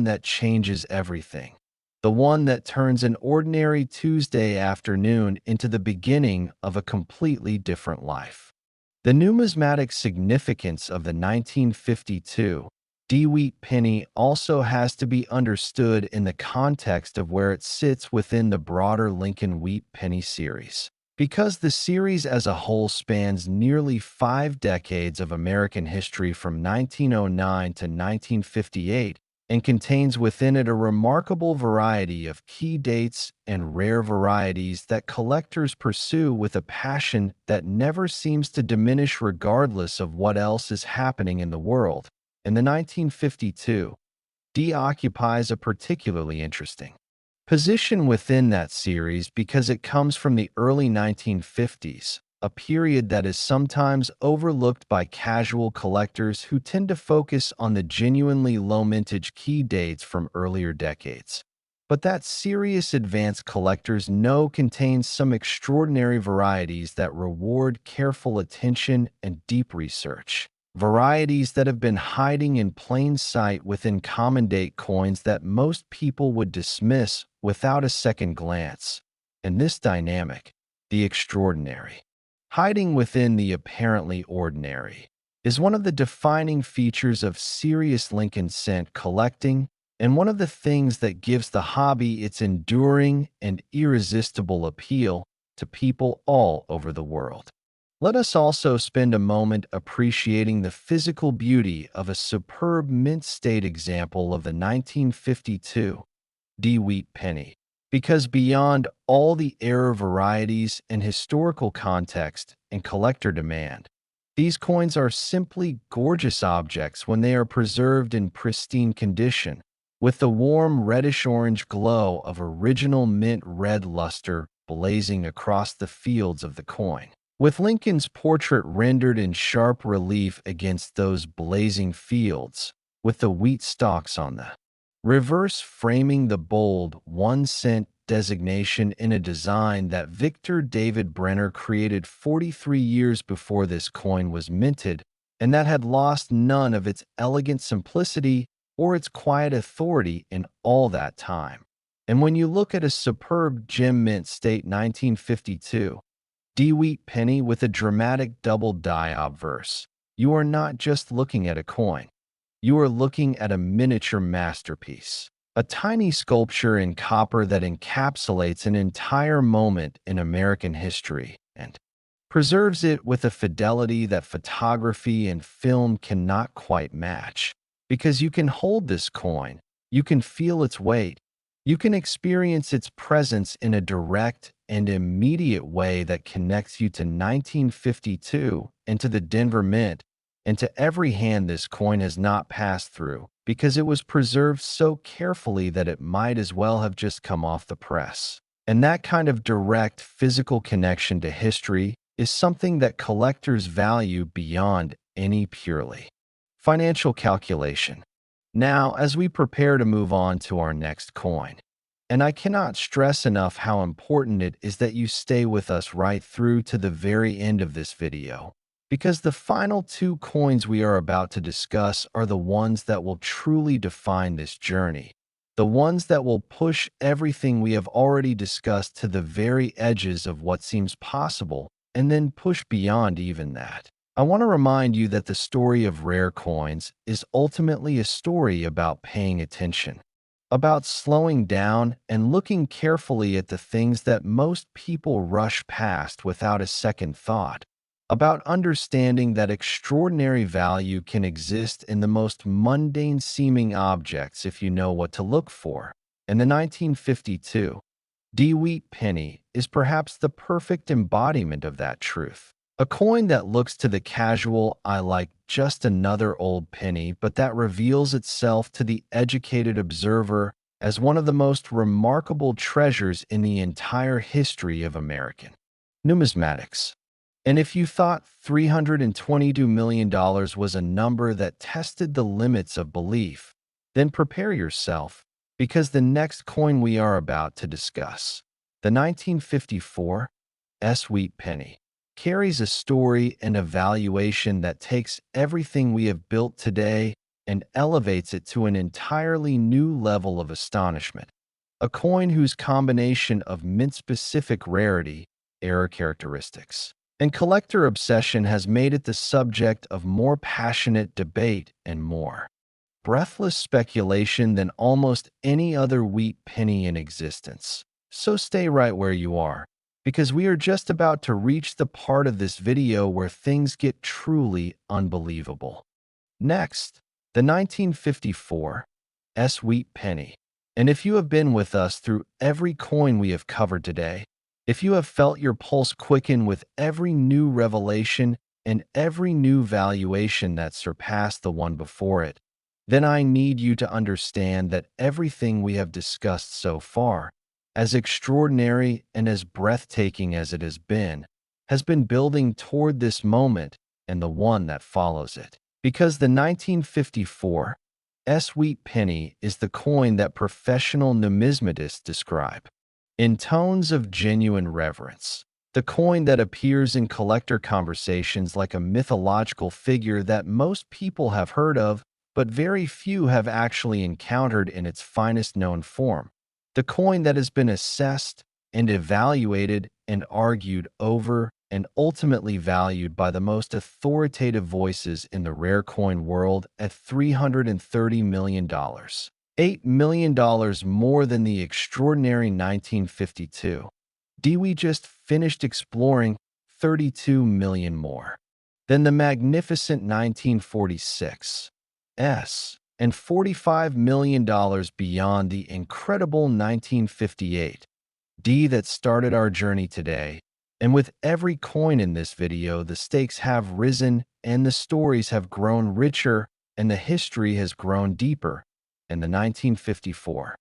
that changes everything, the one that turns an ordinary Tuesday afternoon into the beginning of a completely different life. The numismatic significance of the 1952 wheat penny also has to be understood in the context of where it sits within the broader Lincoln Wheat Penny series. Because the series as a whole spans nearly 5 decades of American history from 1909 to 1958, and contains within it a remarkable variety of key dates and rare varieties that collectors pursue with a passion that never seems to diminish regardless of what else is happening in the world. In the 1952, D occupies a particularly interesting position within that series because it comes from the early 1950s, a period that is sometimes overlooked by casual collectors who tend to focus on the genuinely low mintage key dates from earlier decades. But that serious advanced collectors know contains some extraordinary varieties that reward careful attention and deep research. Varieties that have been hiding in plain sight within common date coins that most people would dismiss without a second glance. And this dynamic, the extraordinary, hiding within the apparently ordinary, is one of the defining features of serious Lincoln cent collecting and one of the things that gives the hobby its enduring and irresistible appeal to people all over the world. Let us also spend a moment appreciating the physical beauty of a superb mint state example of the 1952 D Wheat Penny, because beyond all the error varieties and historical context and collector demand, these coins are simply gorgeous objects when they are preserved in pristine condition, with the warm reddish-orange glow of original mint red luster blazing across the fields of the coin. With Lincoln's portrait rendered in sharp relief against those blazing fields, with the wheat stalks on the reverse framing the bold 1 cent designation in a design that Victor David Brenner created 43 years before this coin was minted, and that had lost none of its elegant simplicity or its quiet authority in all that time. And when you look at a superb gem mint state 1952, D Wheat Penny with a dramatic double die obverse, you are not just looking at a coin. You are looking at a miniature masterpiece, a tiny sculpture in copper that encapsulates an entire moment in American history and preserves it with a fidelity that photography and film cannot quite match. Because you can hold this coin, you can feel its weight, you can experience its presence in a direct and immediate way that connects you to 1952 and to the Denver Mint and to every hand this coin has not passed through, because it was preserved so carefully that it might as well have just come off the press. And that kind of direct physical connection to history is something that collectors value beyond any purely financial calculation. Now, as we prepare to move on to our next coin, and I cannot stress enough how important it is that you stay with us right through to the very end of this video, because the final two coins we are about to discuss are the ones that will truly define this journey, the ones that will push everything we have already discussed to the very edges of what seems possible, and then push beyond even that. I want to remind you that the story of rare coins is ultimately a story about paying attention, about slowing down and looking carefully at the things that most people rush past without a second thought, about understanding that extraordinary value can exist in the most mundane-seeming objects if you know what to look for. And the 1952 D Wheat Penny is perhaps the perfect embodiment of that truth. A coin that looks to the casual eye like just another old penny, but that reveals itself to the educated observer as one of the most remarkable treasures in the entire history of American numismatics. And if you thought $322 million was a number that tested the limits of belief, then prepare yourself, because the next coin we are about to discuss, the 1954 Wheat Penny, carries a story and a valuation that takes everything we have built today and elevates it to an entirely new level of astonishment. A coin whose combination of mint-specific rarity, error characteristics, and collector obsession has made it the subject of more passionate debate and more breathless speculation than almost any other wheat penny in existence. So stay right where you are, because we are just about to reach the part of this video where things get truly unbelievable. Next, the 1954 Wheat Penny. And if you have been with us through every coin we have covered today, if you have felt your pulse quicken with every new revelation and every new valuation that surpassed the one before it, then I need you to understand that everything we have discussed so far, as extraordinary and as breathtaking as it has been building toward this moment and the one that follows it. Because the 1954 Wheat Penny is the coin that professional numismatists describe in tones of genuine reverence. The coin that appears in collector conversations like a mythological figure that most people have heard of, but very few have actually encountered in its finest known form. The coin that has been assessed and evaluated and argued over and ultimately valued by the most authoritative voices in the rare coin world at $330 million. $8 million more than the extraordinary 1952. We just finished exploring 32 million more than the magnificent 1946. And $45 million beyond the incredible 1958 that started our journey today. And with every coin in this video, the stakes have risen and the stories have grown richer and the history has grown deeper. And the 1954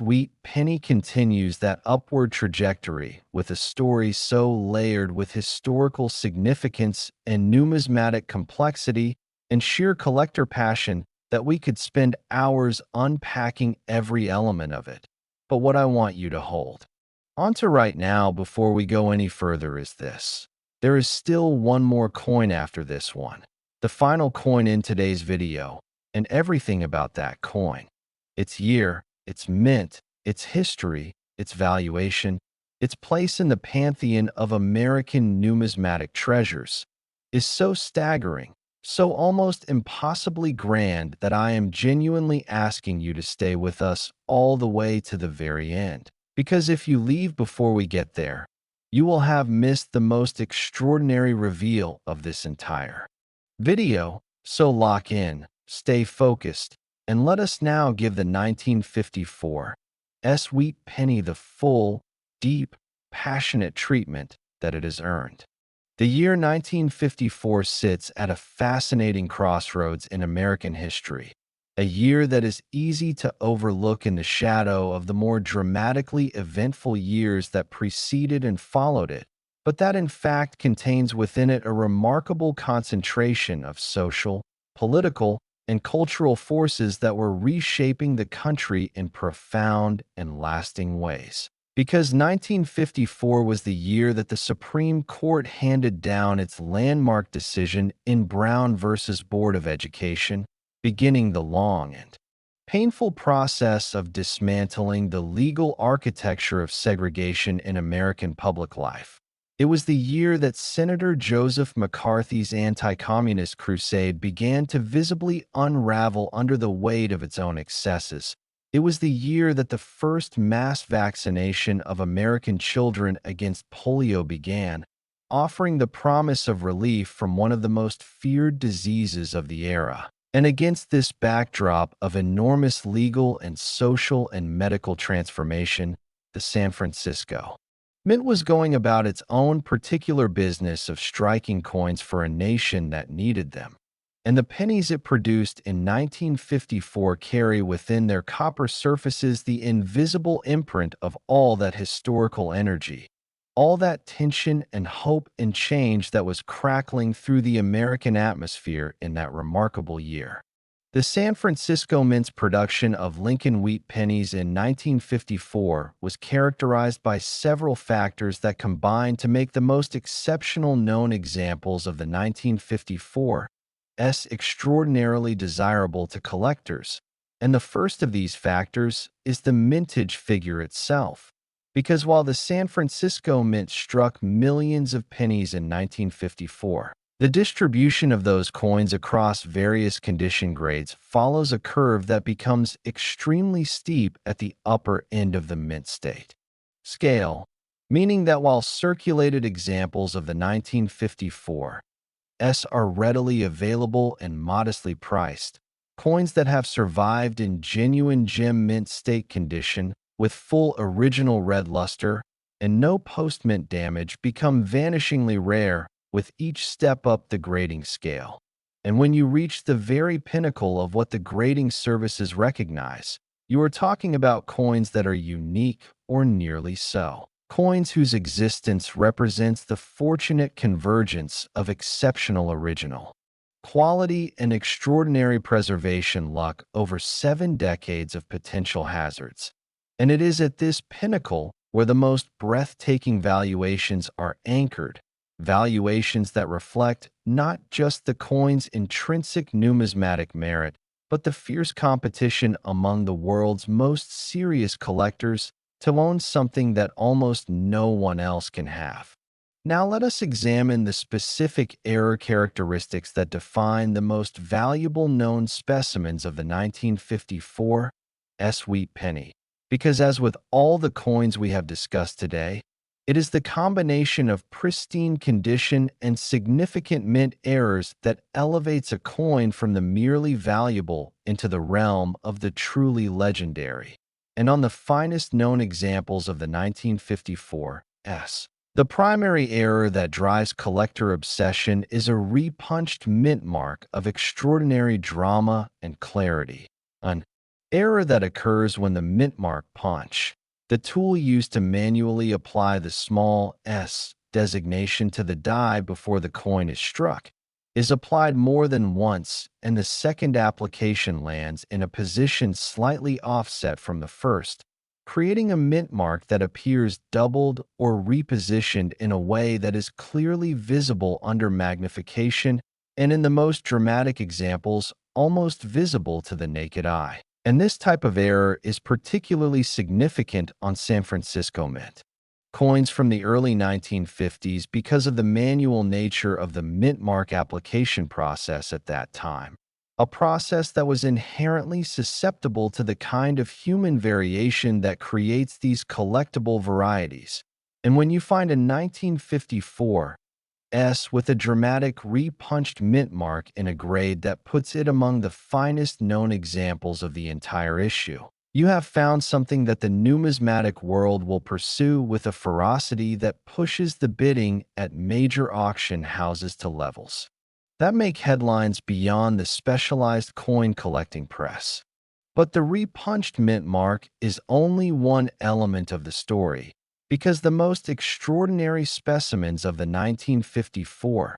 Wheat Penny continues that upward trajectory with a story so layered with historical significance and numismatic complexity and sheer collector passion that we could spend hours unpacking every element of it. But what I want you to hold on to right now before we go any further is this. There is still one more coin after this one. The final coin in today's video, and everything about that coin. Its year, its mint, its history, its valuation, its place in the pantheon of American numismatic treasures, is so staggering, so almost impossibly grand that I am genuinely asking you to stay with us all the way to the very end. Because if you leave before we get there, you will have missed the most extraordinary reveal of this entire video. So lock in, stay focused, and let us now give the 1954 Wheat Penny the full, deep, passionate treatment that it has earned. The year 1954 sits at a fascinating crossroads in American history, a year that is easy to overlook in the shadow of the more dramatically eventful years that preceded and followed it, but that in fact contains within it a remarkable concentration of social, political, and cultural forces that were reshaping the country in profound and lasting ways. Because 1954 was the year that the Supreme Court handed down its landmark decision in Brown versus Board of Education, beginning the long and painful process of dismantling the legal architecture of segregation in American public life. It was the year that Senator Joseph McCarthy's anti-communist crusade began to visibly unravel under the weight of its own excesses. It was the year that the first mass vaccination of American children against polio began, offering the promise of relief from one of the most feared diseases of the era. And against this backdrop of enormous legal and social and medical transformation, the San Francisco Mint was going about its own particular business of striking coins for a nation that needed them. And the pennies it produced in 1954 carry within their copper surfaces the invisible imprint of all that historical energy, all that tension and hope and change that was crackling through the American atmosphere in that remarkable year. The San Francisco Mint's production of Lincoln Wheat Pennies in 1954 was characterized by several factors that combined to make the most exceptional known examples of the 1954 extraordinarily desirable to collectors, and the first of these factors is the mintage figure itself. Because while the San Francisco Mint struck millions of pennies in 1954, the distribution of those coins across various condition grades follows a curve that becomes extremely steep at the upper end of the mint state scale, meaning that while circulated examples of the 1954 are readily available and modestly priced, Coins that have survived in genuine gem mint state condition with full original red luster and no post-mint damage become vanishingly rare with each step up the grading scale. And when you reach the very pinnacle of what the grading services recognize, you are talking about coins that are unique or nearly so. Coins whose existence represents the fortunate convergence of exceptional original quality and extraordinary preservation luck over 7 decades of potential hazards. And it is at this pinnacle where the most breathtaking valuations are anchored, valuations that reflect not just the coin's intrinsic numismatic merit, but the fierce competition among the world's most serious collectors to own something that almost no one else can have. Now let us examine the specific error characteristics that define the most valuable known specimens of the 1954 wheat penny. Because as with all the coins we have discussed today, it is the combination of pristine condition and significant mint errors that elevates a coin from the merely valuable into the realm of the truly legendary. And on the finest known examples of the 1954 the primary error that drives collector obsession is a repunched mint mark of extraordinary drama and clarity. An error that occurs when the mint mark punch, the tool used to manually apply the small s designation to the die before the coin is struck, is applied more than once, and the second application lands in a position slightly offset from the first, creating a mint mark that appears doubled or repositioned in a way that is clearly visible under magnification and, in the most dramatic examples, almost visible to the naked eye. And this type of error is particularly significant on San Francisco Mint coins from the early 1950s because of the manual nature of the mint mark application process at that time, a process that was inherently susceptible to the kind of human variation that creates these collectible varieties. And when you find a 1954 with a dramatic repunched mint mark in a grade that puts it among the finest known examples of the entire issue, you have found something that the numismatic world will pursue with a ferocity that pushes the bidding at major auction houses to levels that make headlines beyond the specialized coin collecting press. But the repunched mint mark is only one element of the story, because the most extraordinary specimens of the 1954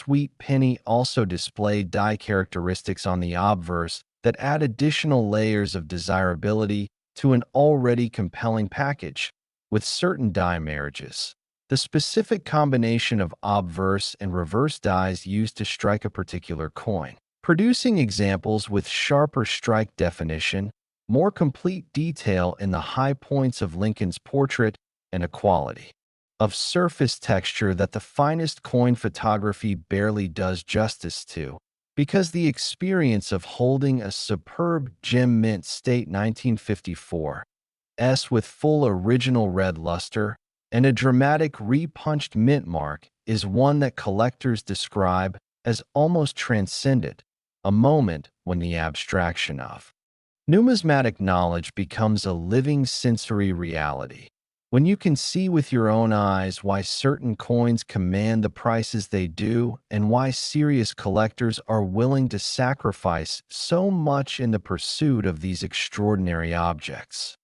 wheat penny also display die characteristics on the obverse that add additional layers of desirability to an already compelling package. With certain die marriages, the specific combination of obverse and reverse dies used to strike a particular coin, producing examples with sharper strike definition, more complete detail in the high points of Lincoln's portrait, and a quality of surface texture that the finest coin photography barely does justice to, because the experience of holding a superb gem mint state 1954 with full original red luster and a dramatic repunched mint mark is one that collectors describe as almost transcendent, a moment when the abstraction of numismatic knowledge becomes a living sensory reality. When you can see with your own eyes why certain coins command the prices they do and why serious collectors are willing to sacrifice so much in the pursuit of these extraordinary objects.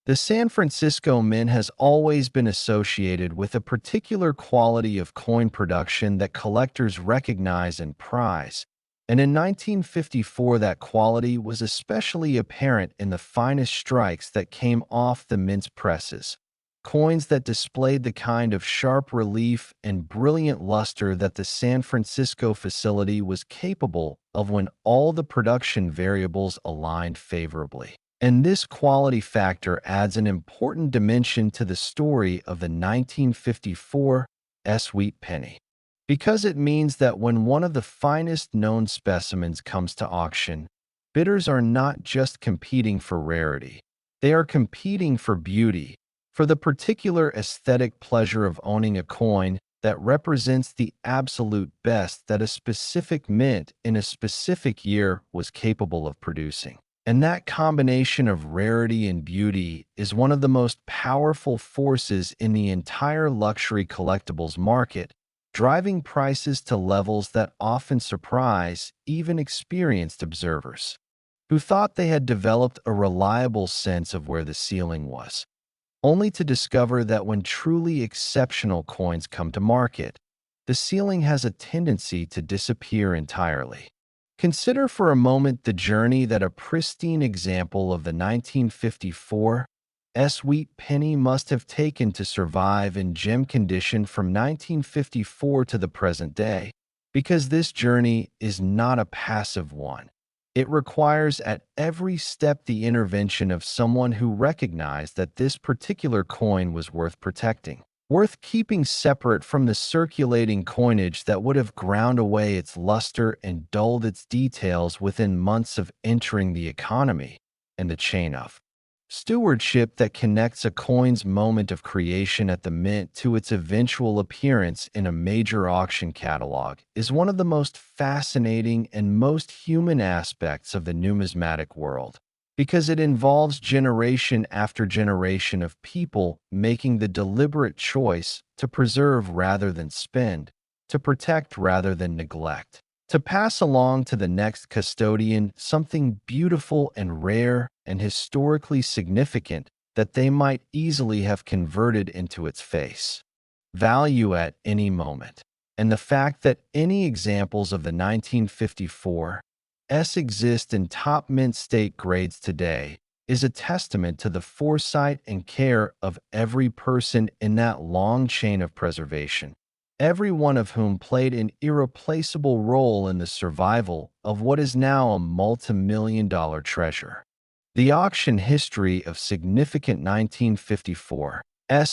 The San Francisco Mint has always been associated with a particular quality of coin production that collectors recognize and prize, and in 1954 that quality was especially apparent in the finest strikes that came off the mint's presses. Coins that displayed the kind of sharp relief and brilliant luster that the San Francisco facility was capable of when all the production variables aligned favorably. And this quality factor adds an important dimension to the story of the 1954 wheat penny, because it means that when one of the finest known specimens comes to auction, bidders are not just competing for rarity, they are competing for beauty, for the particular aesthetic pleasure of owning a coin that represents the absolute best that a specific mint in a specific year was capable of producing. And that combination of rarity and beauty is one of the most powerful forces in the entire luxury collectibles market, driving prices to levels that often surprise even experienced observers, who thought they had developed a reliable sense of where the ceiling was, only to discover that when truly exceptional coins come to market, the ceiling has a tendency to disappear entirely. Consider for a moment the journey that a pristine example of the 1954 wheat penny must have taken to survive in gem condition from 1954 to the present day, because this journey is not a passive one. It requires at every step the intervention of someone who recognized that this particular coin was worth protecting, worth keeping separate from the circulating coinage that would have ground away its luster and dulled its details within months of entering the economy, and the chain of stewardship that connects a coin's moment of creation at the mint to its eventual appearance in a major auction catalog is one of the most fascinating and most human aspects of the numismatic world, because it involves generation after generation of people making the deliberate choice to preserve rather than spend, to protect rather than neglect, to pass along to the next custodian something beautiful and rare and historically significant that they might easily have converted into its face value at any moment. And the fact that any examples of the 1954 exist in top mint state grades today is a testament to the foresight and care of every person in that long chain of preservation, every one of whom played an irreplaceable role in the survival of what is now a multi-million-dollar treasure. The auction history of significant 1954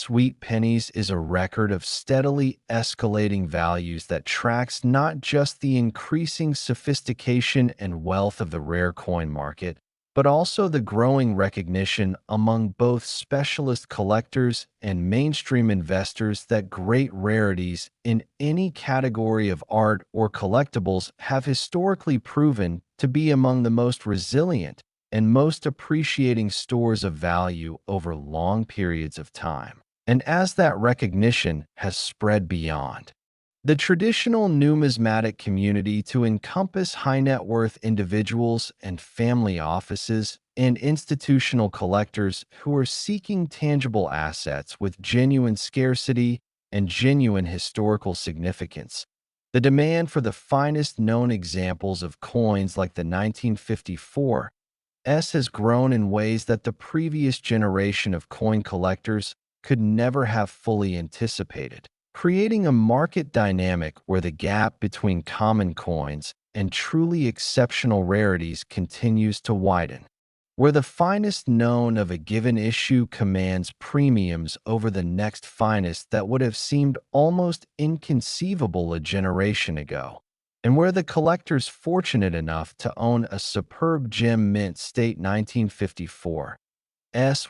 wheat pennies is a record of steadily escalating values that tracks not just the increasing sophistication and wealth of the rare coin market, but also the growing recognition among both specialist collectors and mainstream investors that great rarities in any category of art or collectibles have historically proven to be among the most resilient and most appreciating stores of value over long periods of time. And as that recognition has spread beyond the traditional numismatic community to encompass high net worth individuals and family offices and institutional collectors who are seeking tangible assets with genuine scarcity and genuine historical significance, the demand for the finest known examples of coins like the 1954 has grown in ways that the previous generation of coin collectors could never have fully anticipated, creating a market dynamic where the gap between common coins and truly exceptional rarities continues to widen, where the finest known of a given issue commands premiums over the next finest that would have seemed almost inconceivable a generation ago, and where the collectors fortunate enough to own a superb gem mint state 1954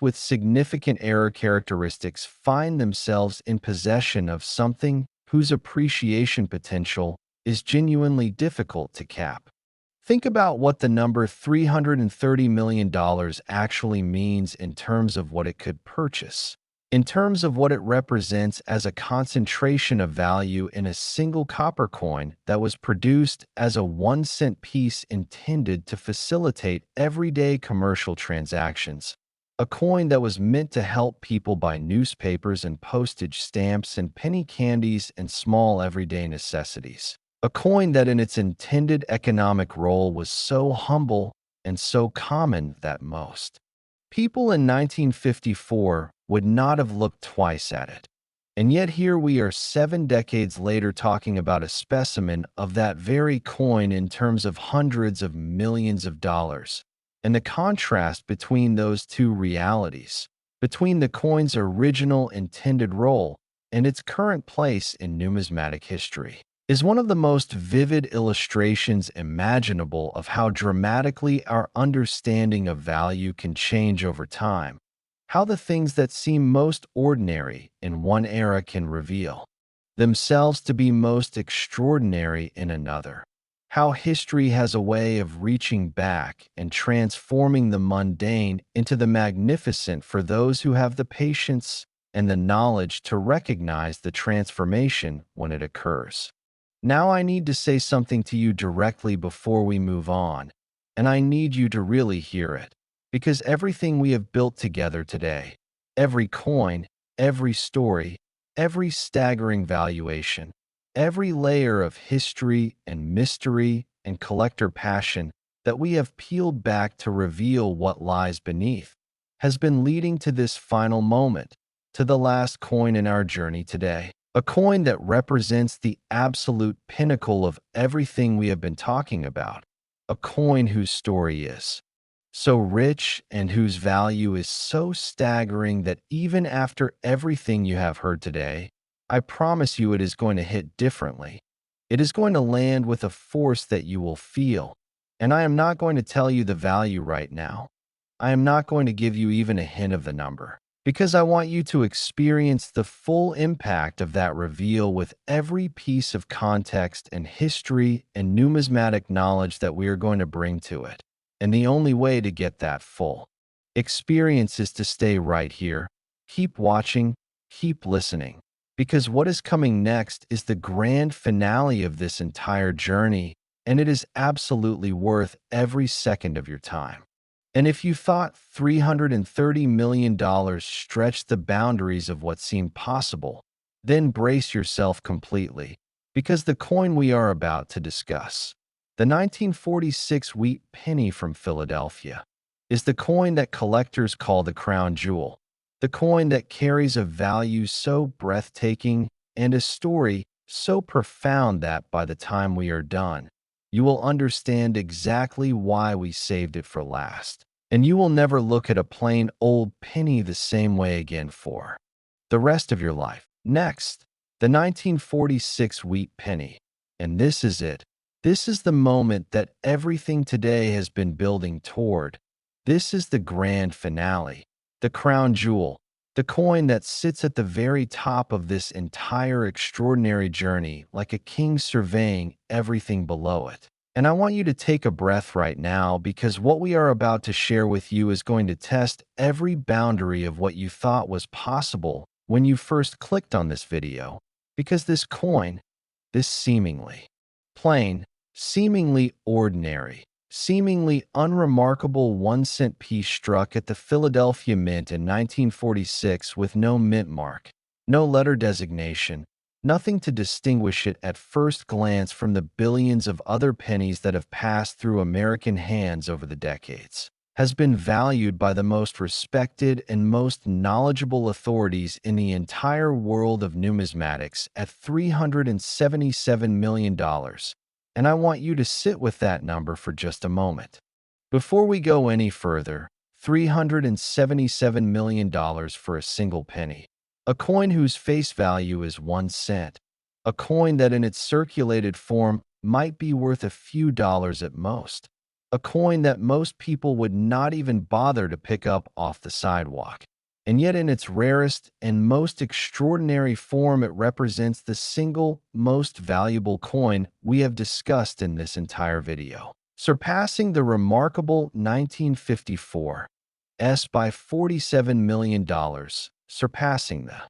with significant error characteristics find themselves in possession of something whose appreciation potential is genuinely difficult to cap. Think about what the number $330 million actually means in terms of what it could purchase, in terms of what it represents as a concentration of value in a single copper coin that was produced as a 1-cent piece intended to facilitate everyday commercial transactions. A coin that was meant to help people buy newspapers and postage stamps and penny candies and small everyday necessities. A coin that in its intended economic role was so humble and so common that most people in 1954 would not have looked twice at it. And yet here we are 7 decades later talking about a specimen of that very coin in terms of hundreds of millions of dollars. And the contrast between those two realities, between the coin's original intended role and its current place in numismatic history, is one of the most vivid illustrations imaginable of how dramatically our understanding of value can change over time, how the things that seem most ordinary in one era can reveal themselves to be most extraordinary in another. How history has a way of reaching back and transforming the mundane into the magnificent for those who have the patience and the knowledge to recognize the transformation when it occurs. Now I need to say something to you directly before we move on, and I need you to really hear it, because everything we have built together today, every coin, every story, every staggering valuation, every layer of history and mystery and collector passion that we have peeled back to reveal what lies beneath, has been leading to this final moment, to the last coin in our journey today. A coin that represents the absolute pinnacle of everything we have been talking about. A coin whose story is so rich and whose value is so staggering that even after everything you have heard today, I promise you it is going to hit differently. It is going to land with a force that you will feel. And I am not going to tell you the value right now. I am not going to give you even a hint of the number, because I want you to experience the full impact of that reveal with every piece of context and history and numismatic knowledge that we are going to bring to it. And the only way to get that full experience is to stay right here. Keep watching, keep listening, because what is coming next is the grand finale of this entire journey, and it is absolutely worth every second of your time. And if you thought $330 million stretched the boundaries of what seemed possible, then brace yourself completely, because the coin we are about to discuss, the 1946 wheat penny from Philadelphia, is the coin that collectors call the crown jewel, the coin that carries a value so breathtaking and a story so profound that by the time we are done, you will understand exactly why we saved it for last. And you will never look at a plain old penny the same way again for the rest of your life. Next, the 1946 wheat penny. And this is it. This is the moment that everything today has been building toward. This is the grand finale, the crown jewel, the coin that sits at the very top of this entire extraordinary journey like a king surveying everything below it. And I want you to take a breath right now, because what we are about to share with you is going to test every boundary of what you thought was possible when you first clicked on this video. Because this coin, this seemingly plain, seemingly ordinary, seemingly unremarkable 1-cent piece struck at the Philadelphia Mint in 1946 with no mint mark, no letter designation, nothing to distinguish it at first glance from the billions of other pennies that have passed through American hands over the decades, has been valued by the most respected and most knowledgeable authorities in the entire world of numismatics at $377 million. And I want you to sit with that number for just a moment. Before we go any further, $377 million for a single penny. A coin whose face value is 1 cent. A coin that in its circulated form might be worth a few dollars at most. A coin that most people would not even bother to pick up off the sidewalk. And yet in its rarest and most extraordinary form, it represents the single most valuable coin we have discussed in this entire video, surpassing the remarkable 1954 S by $47 million, surpassing the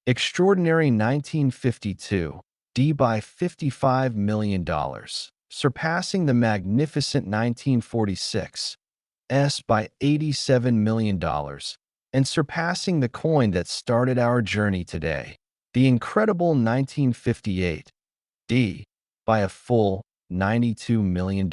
extraordinary 1952 D by $55 million, surpassing the magnificent 1946 S by $87 million, and surpassing the coin that started our journey today, the incredible 1958 D, by a full $92 million.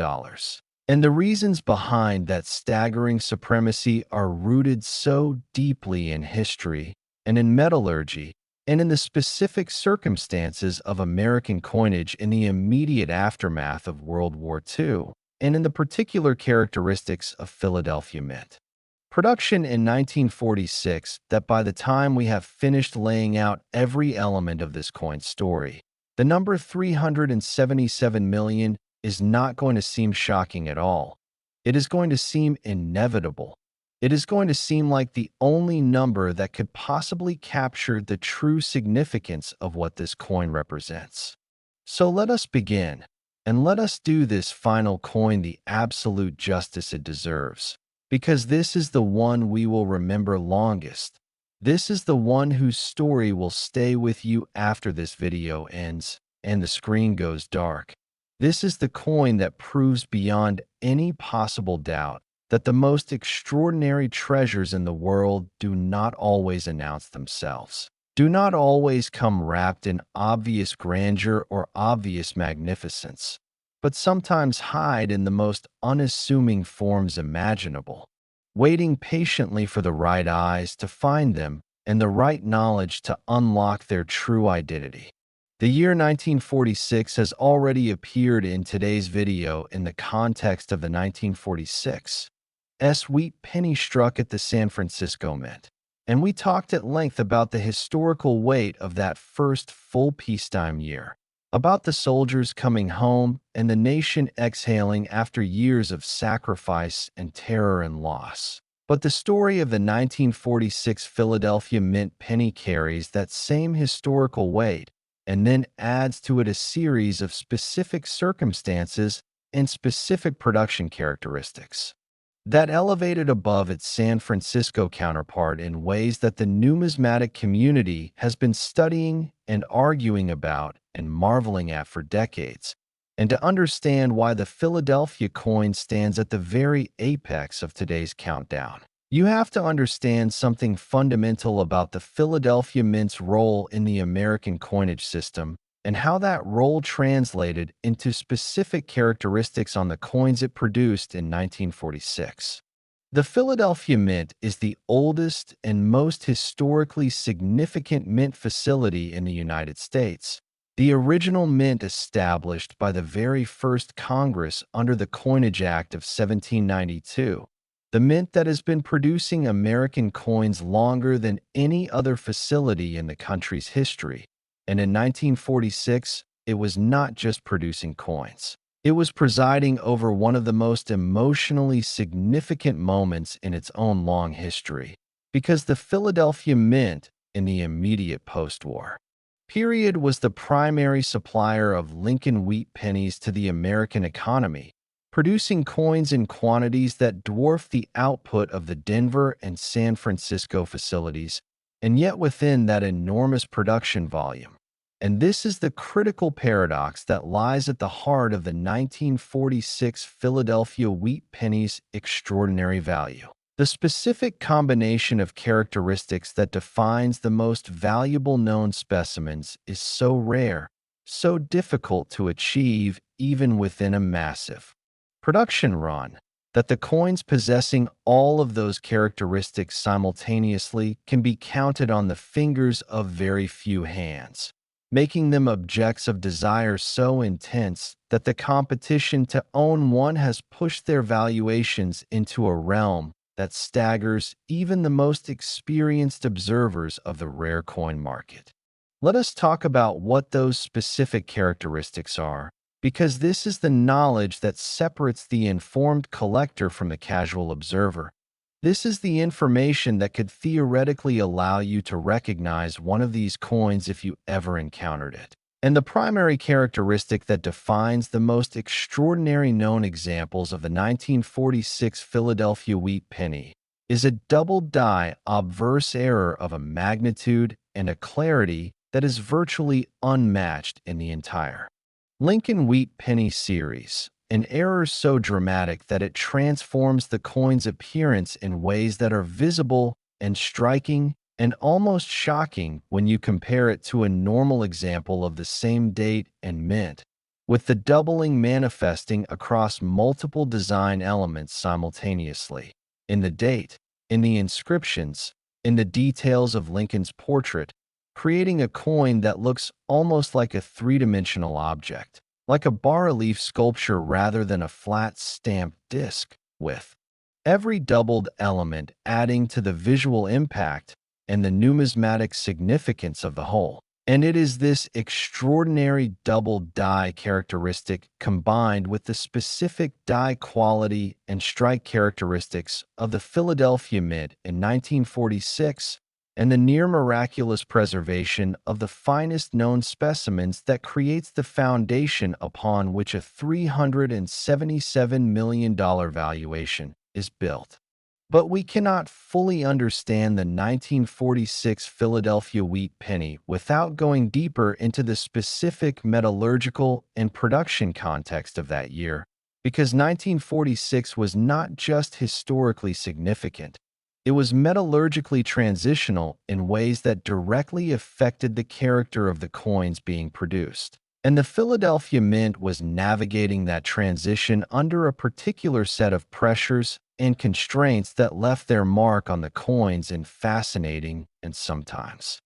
And the reasons behind that staggering supremacy are rooted so deeply in history and in metallurgy and in the specific circumstances of American coinage in the immediate aftermath of World War II, and in the particular characteristics of Philadelphia Mint. Production in 1946 that by the time we have finished laying out every element of this coin story, the number 377 million is not going to seem shocking at all. It is going to seem inevitable. it is going to seem like the only number that could possibly capture the true significance of what this coin represents. So let us begin, and let us do this final coin the absolute justice it deserves, because this is the one we will remember longest. This is the one whose story will stay with you after this video ends and the screen goes dark. This is the coin that proves beyond any possible doubt that the most extraordinary treasures in the world do not always announce themselves, do not always come wrapped in obvious grandeur or obvious magnificence, but sometimes hide in the most unassuming forms imaginable, waiting patiently for the right eyes to find them and the right knowledge to unlock their true identity. The year 1946 has already appeared in today's video in the context of the 1946 wheat penny struck at the San Francisco Mint, and we talked at length about the historical weight of that first full peacetime year, about the soldiers coming home and the nation exhaling after years of sacrifice and terror and loss. But the story of the 1946 Philadelphia Mint penny carries that same historical weight and then adds to it a series of specific circumstances and specific production characteristics that elevated above its San Francisco counterpart in ways that the numismatic community has been studying and arguing about and marveling at for decades, and to understand why the Philadelphia coin stands at the very apex of today's countdown. You have to understand something fundamental about the Philadelphia Mint's role in the American coinage system and how that role translated into specific characteristics on the coins it produced in 1946. The Philadelphia Mint is the oldest and most historically significant mint facility in the United States. The original mint established by the very first Congress under the Coinage Act of 1792. The mint that has been producing American coins longer than any other facility in the country's history. And in 1946, it was not just producing coins. It was presiding over one of the most emotionally significant moments in its own long history, because the Philadelphia Mint, in the immediate post-war period, was the primary supplier of Lincoln Wheat Pennies to the American economy, producing coins in quantities that dwarfed the output of the Denver and San Francisco facilities, and yet within that enormous production volume. And this is the critical paradox that lies at the heart of the 1946 Philadelphia Wheat Penny's extraordinary value. The specific combination of characteristics that defines the most valuable known specimens is so rare, so difficult to achieve even within a massive production run, that the coins possessing all of those characteristics simultaneously can be counted on the fingers of very few hands, making them objects of desire so intense that the competition to own one has pushed their valuations into a realm that staggers even the most experienced observers of the rare coin market. Let us talk about what those specific characteristics are, because this is the knowledge that separates the informed collector from the casual observer. This is the information that could theoretically allow you to recognize one of these coins if you ever encountered it. And the primary characteristic that defines the most extraordinary known examples of the 1946 Philadelphia Wheat Penny is a double die obverse error of a magnitude and a clarity that is virtually unmatched in the entire Lincoln Wheat Penny series, an error so dramatic that it transforms the coin's appearance in ways that are visible and striking and almost shocking when you compare it to a normal example of the same date and mint, with the doubling manifesting across multiple design elements simultaneously, in the date, in the inscriptions, in the details of Lincoln's portrait, creating a coin that looks almost like a three-dimensional object, like a bas-relief sculpture rather than a flat stamped disc, with every doubled element adding to the visual impact and the numismatic significance of the whole. And it is this extraordinary double die characteristic combined with the specific die quality and strike characteristics of the Philadelphia Mint in 1946 and the near miraculous preservation of the finest known specimens that creates the foundation upon which a $377 million valuation is built. But we cannot fully understand the 1946 Philadelphia wheat penny without going deeper into the specific metallurgical and production context of that year, because 1946 was not just historically significant, it was metallurgically transitional in ways that directly affected the character of the coins being produced. And the Philadelphia Mint was navigating that transition under a particular set of pressures and constraints that left their mark on the coins in fascinating and sometimes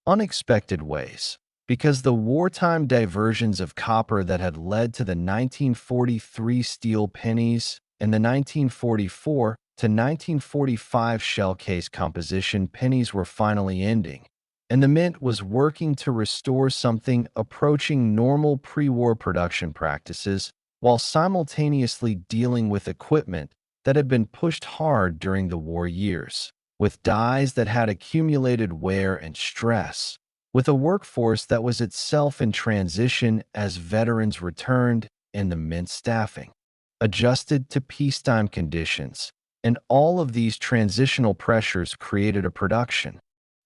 unexpected ways. Because the wartime diversions of copper that had led to the 1943 steel pennies and the 1944 to 1945 shell case composition pennies were finally ending, and the Mint was working to restore something approaching normal pre-war production practices while simultaneously dealing with equipment that had been pushed hard during the war years, with dies that had accumulated wear and stress, with a workforce that was itself in transition as veterans returned and the Mint staffing adjusted to peacetime conditions. And all of these transitional pressures created a production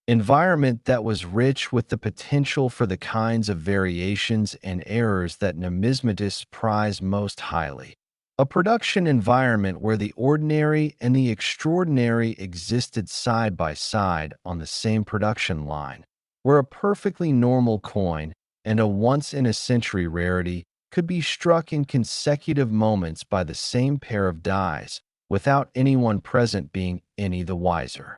environment that was rich with the potential for the kinds of variations and errors that numismatists prize most highly. A production environment where the ordinary and the extraordinary existed side by side on the same production line, where a perfectly normal coin and a once-in-a-century rarity could be struck in consecutive moments by the same pair of dies, without anyone present being any the wiser.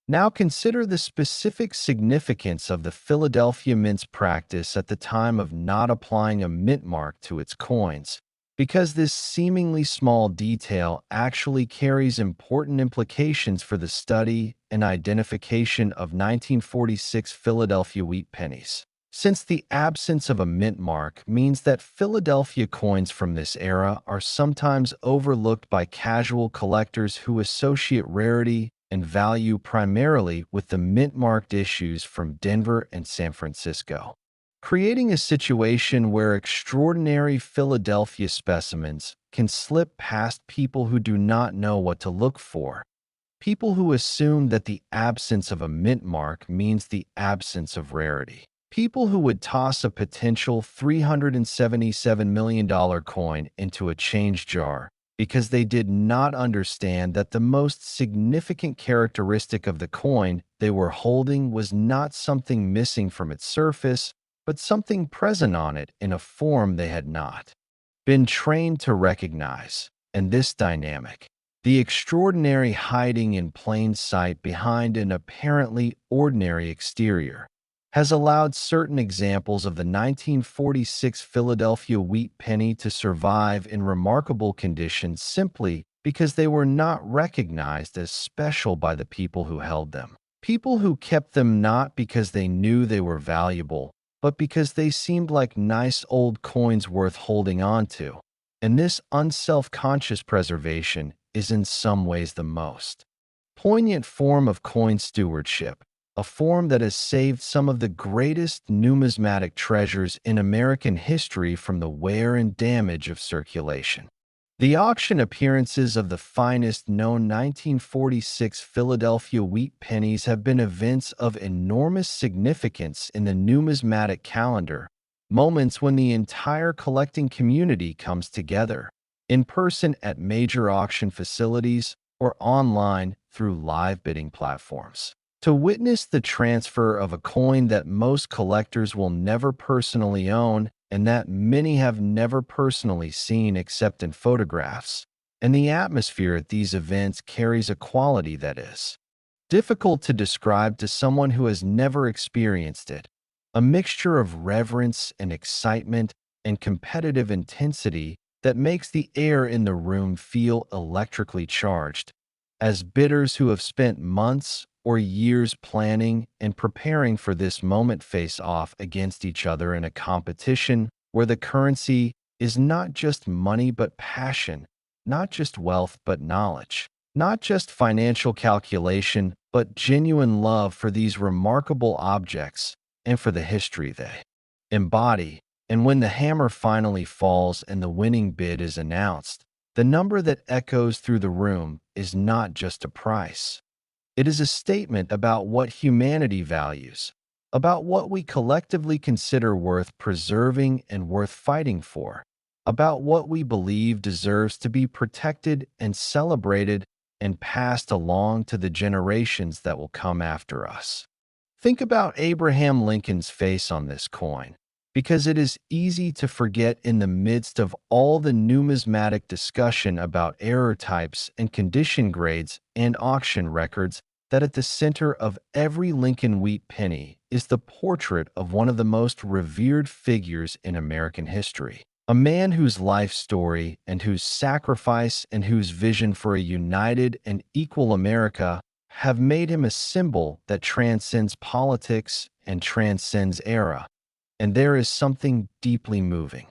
Now consider the specific significance of the Philadelphia Mint's practice at the time of not applying a mint mark to its coins, because this seemingly small detail actually carries important implications for the study and identification of 1946 Philadelphia wheat pennies. Since the absence of a mint mark means that Philadelphia coins from this era are sometimes overlooked by casual collectors who associate rarity and value primarily with the mint-marked issues from Denver and San Francisco, creating a situation where extraordinary Philadelphia specimens can slip past people who do not know what to look for, people who assume that the absence of a mint mark means the absence of rarity. People who would toss a potential $377 million coin into a change jar because they did not understand that the most significant characteristic of the coin they were holding was not something missing from its surface, but something present on it in a form they had not been trained to recognize. And this dynamic, the extraordinary hiding in plain sight behind an apparently ordinary exterior, has allowed certain examples of the 1946 Philadelphia wheat penny to survive in remarkable conditions simply because they were not recognized as special by the people who held them. People who kept them not because they knew they were valuable, but because they seemed like nice old coins worth holding on to. And this unself-conscious preservation is in some ways the most poignant form of coin stewardship, a form that has saved some of the greatest numismatic treasures in American history from the wear and damage of circulation. The auction appearances of the finest known 1946 Philadelphia wheat pennies have been events of enormous significance in the numismatic calendar, moments when the entire collecting community comes together, in person at major auction facilities or online through live bidding platforms, to witness the transfer of a coin that most collectors will never personally own and that many have never personally seen except in photographs. And the atmosphere at these events carries a quality that is difficult to describe to someone who has never experienced it, a mixture of reverence and excitement and competitive intensity that makes the air in the room feel electrically charged, as bidders who have spent months or years planning and preparing for this moment face off against each other in a competition where the currency is not just money but passion, not just wealth but knowledge, not just financial calculation but genuine love for these remarkable objects and for the history they embody. And when the hammer finally falls and the winning bid is announced, the number that echoes through the room is not just a price. It is a statement about what humanity values, about what we collectively consider worth preserving and worth fighting for, about what we believe deserves to be protected and celebrated and passed along to the generations that will come after us. Think about Abraham Lincoln's face on this coin, because it is easy to forget in the midst of all the numismatic discussion about error types and condition grades and auction records that at the center of every Lincoln Wheat penny is the portrait of one of the most revered figures in American history. A man whose life story and whose sacrifice and whose vision for a united and equal America have made him a symbol that transcends politics and transcends era. And there is something deeply moving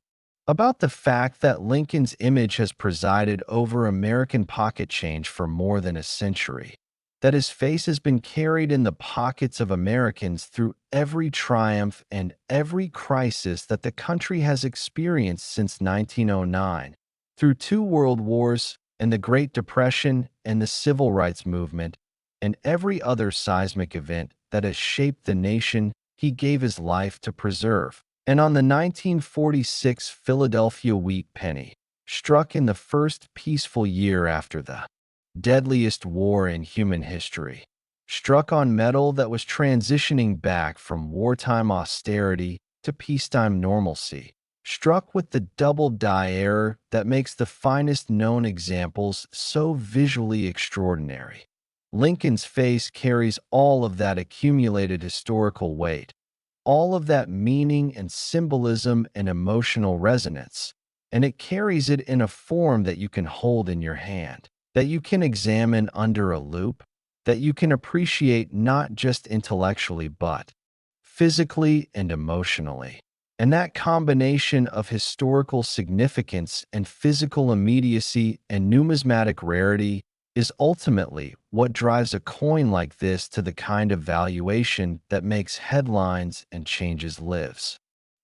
about the fact that Lincoln's image has presided over American pocket change for more than a century, that his face has been carried in the pockets of Americans through every triumph and every crisis that the country has experienced since 1909, through 2 world wars and the Great Depression and the Civil Rights Movement, and every other seismic event that has shaped the nation he gave his life to preserve. And on the 1946 Philadelphia wheat penny, struck in the first peaceful year after the deadliest war in human history, struck on metal that was transitioning back from wartime austerity to peacetime normalcy, struck with the double die error that makes the finest known examples so visually extraordinary. Lincoln's face carries all of that accumulated historical weight, all of that meaning and symbolism and emotional resonance, and it carries it in a form that you can hold in your hand, that you can examine under a loupe, that you can appreciate not just intellectually but physically and emotionally. And that combination of historical significance and physical immediacy and numismatic rarity is ultimately what drives a coin like this to the kind of valuation that makes headlines and changes lives.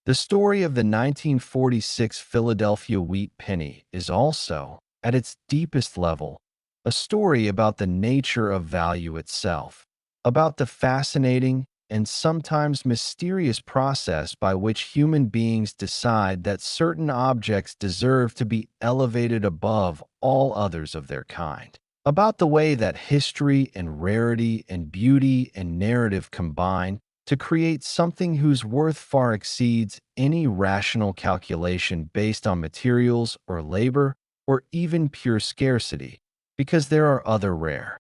The story of the 1946 Philadelphia wheat penny is also, at its deepest level, a story about the nature of value itself, about the fascinating and sometimes mysterious process by which human beings decide that certain objects deserve to be elevated above all others of their kind, about the way that history and rarity and beauty and narrative combine to create something whose worth far exceeds any rational calculation based on materials or labor or even pure scarcity, because there are other rare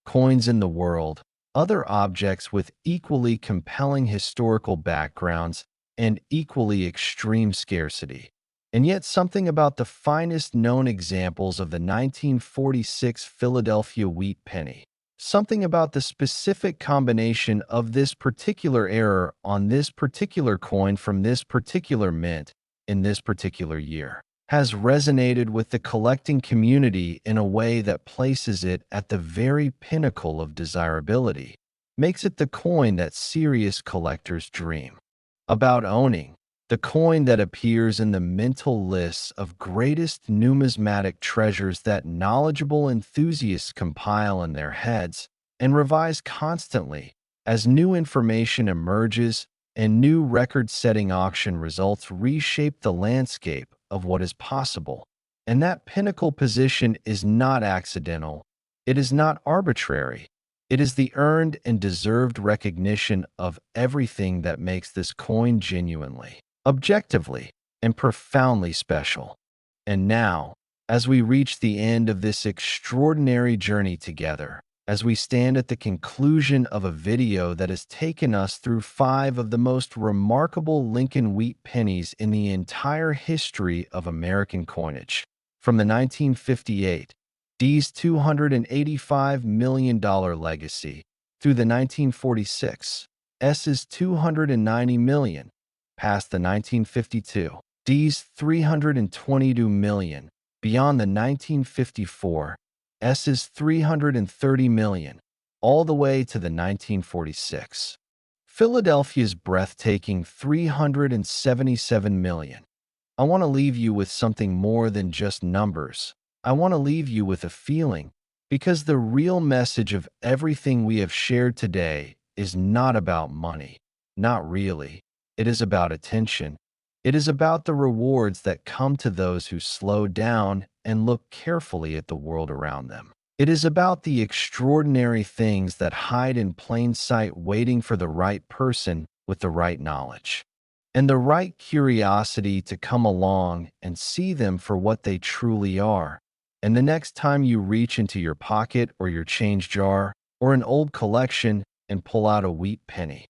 coins in the world, other objects with equally compelling historical backgrounds and equally extreme scarcity. And yet something about the finest known examples of the 1946 Philadelphia wheat penny, something about the specific combination of this particular error on this particular coin from this particular mint in this particular year, has resonated with the collecting community in a way that places it at the very pinnacle of desirability, makes it the coin that serious collectors dream about owning, the coin that appears in the mental lists of greatest numismatic treasures that knowledgeable enthusiasts compile in their heads and revise constantly as new information emerges and new record-setting auction results reshape the landscape of what is possible. And that pinnacle position is not accidental. It is not arbitrary. It is the earned and deserved recognition of everything that makes this coin genuinely, objectively, and profoundly special. And now, as we reach the end of this extraordinary journey together, as we stand at the conclusion of a video that has taken us through 5 of the most remarkable Lincoln Wheat pennies in the entire history of American coinage, from the 1958 D's $285 million legacy through the 1946, S's 290 million, past the 1952, D's 322 million, beyond the 1954, S's 330 million, all the way to the 1946. Philadelphia's breathtaking 377 million. I want to leave you with something more than just numbers. I want to leave you with a feeling, because the real message of everything we have shared today is not about money. Not really. It is about attention. It is about the rewards that come to those who slow down and look carefully at the world around them. It is about the extraordinary things that hide in plain sight, waiting for the right person with the right knowledge and the right curiosity to come along and see them for what they truly are. And the next time you reach into your pocket or your change jar or an old collection and pull out a wheat penny,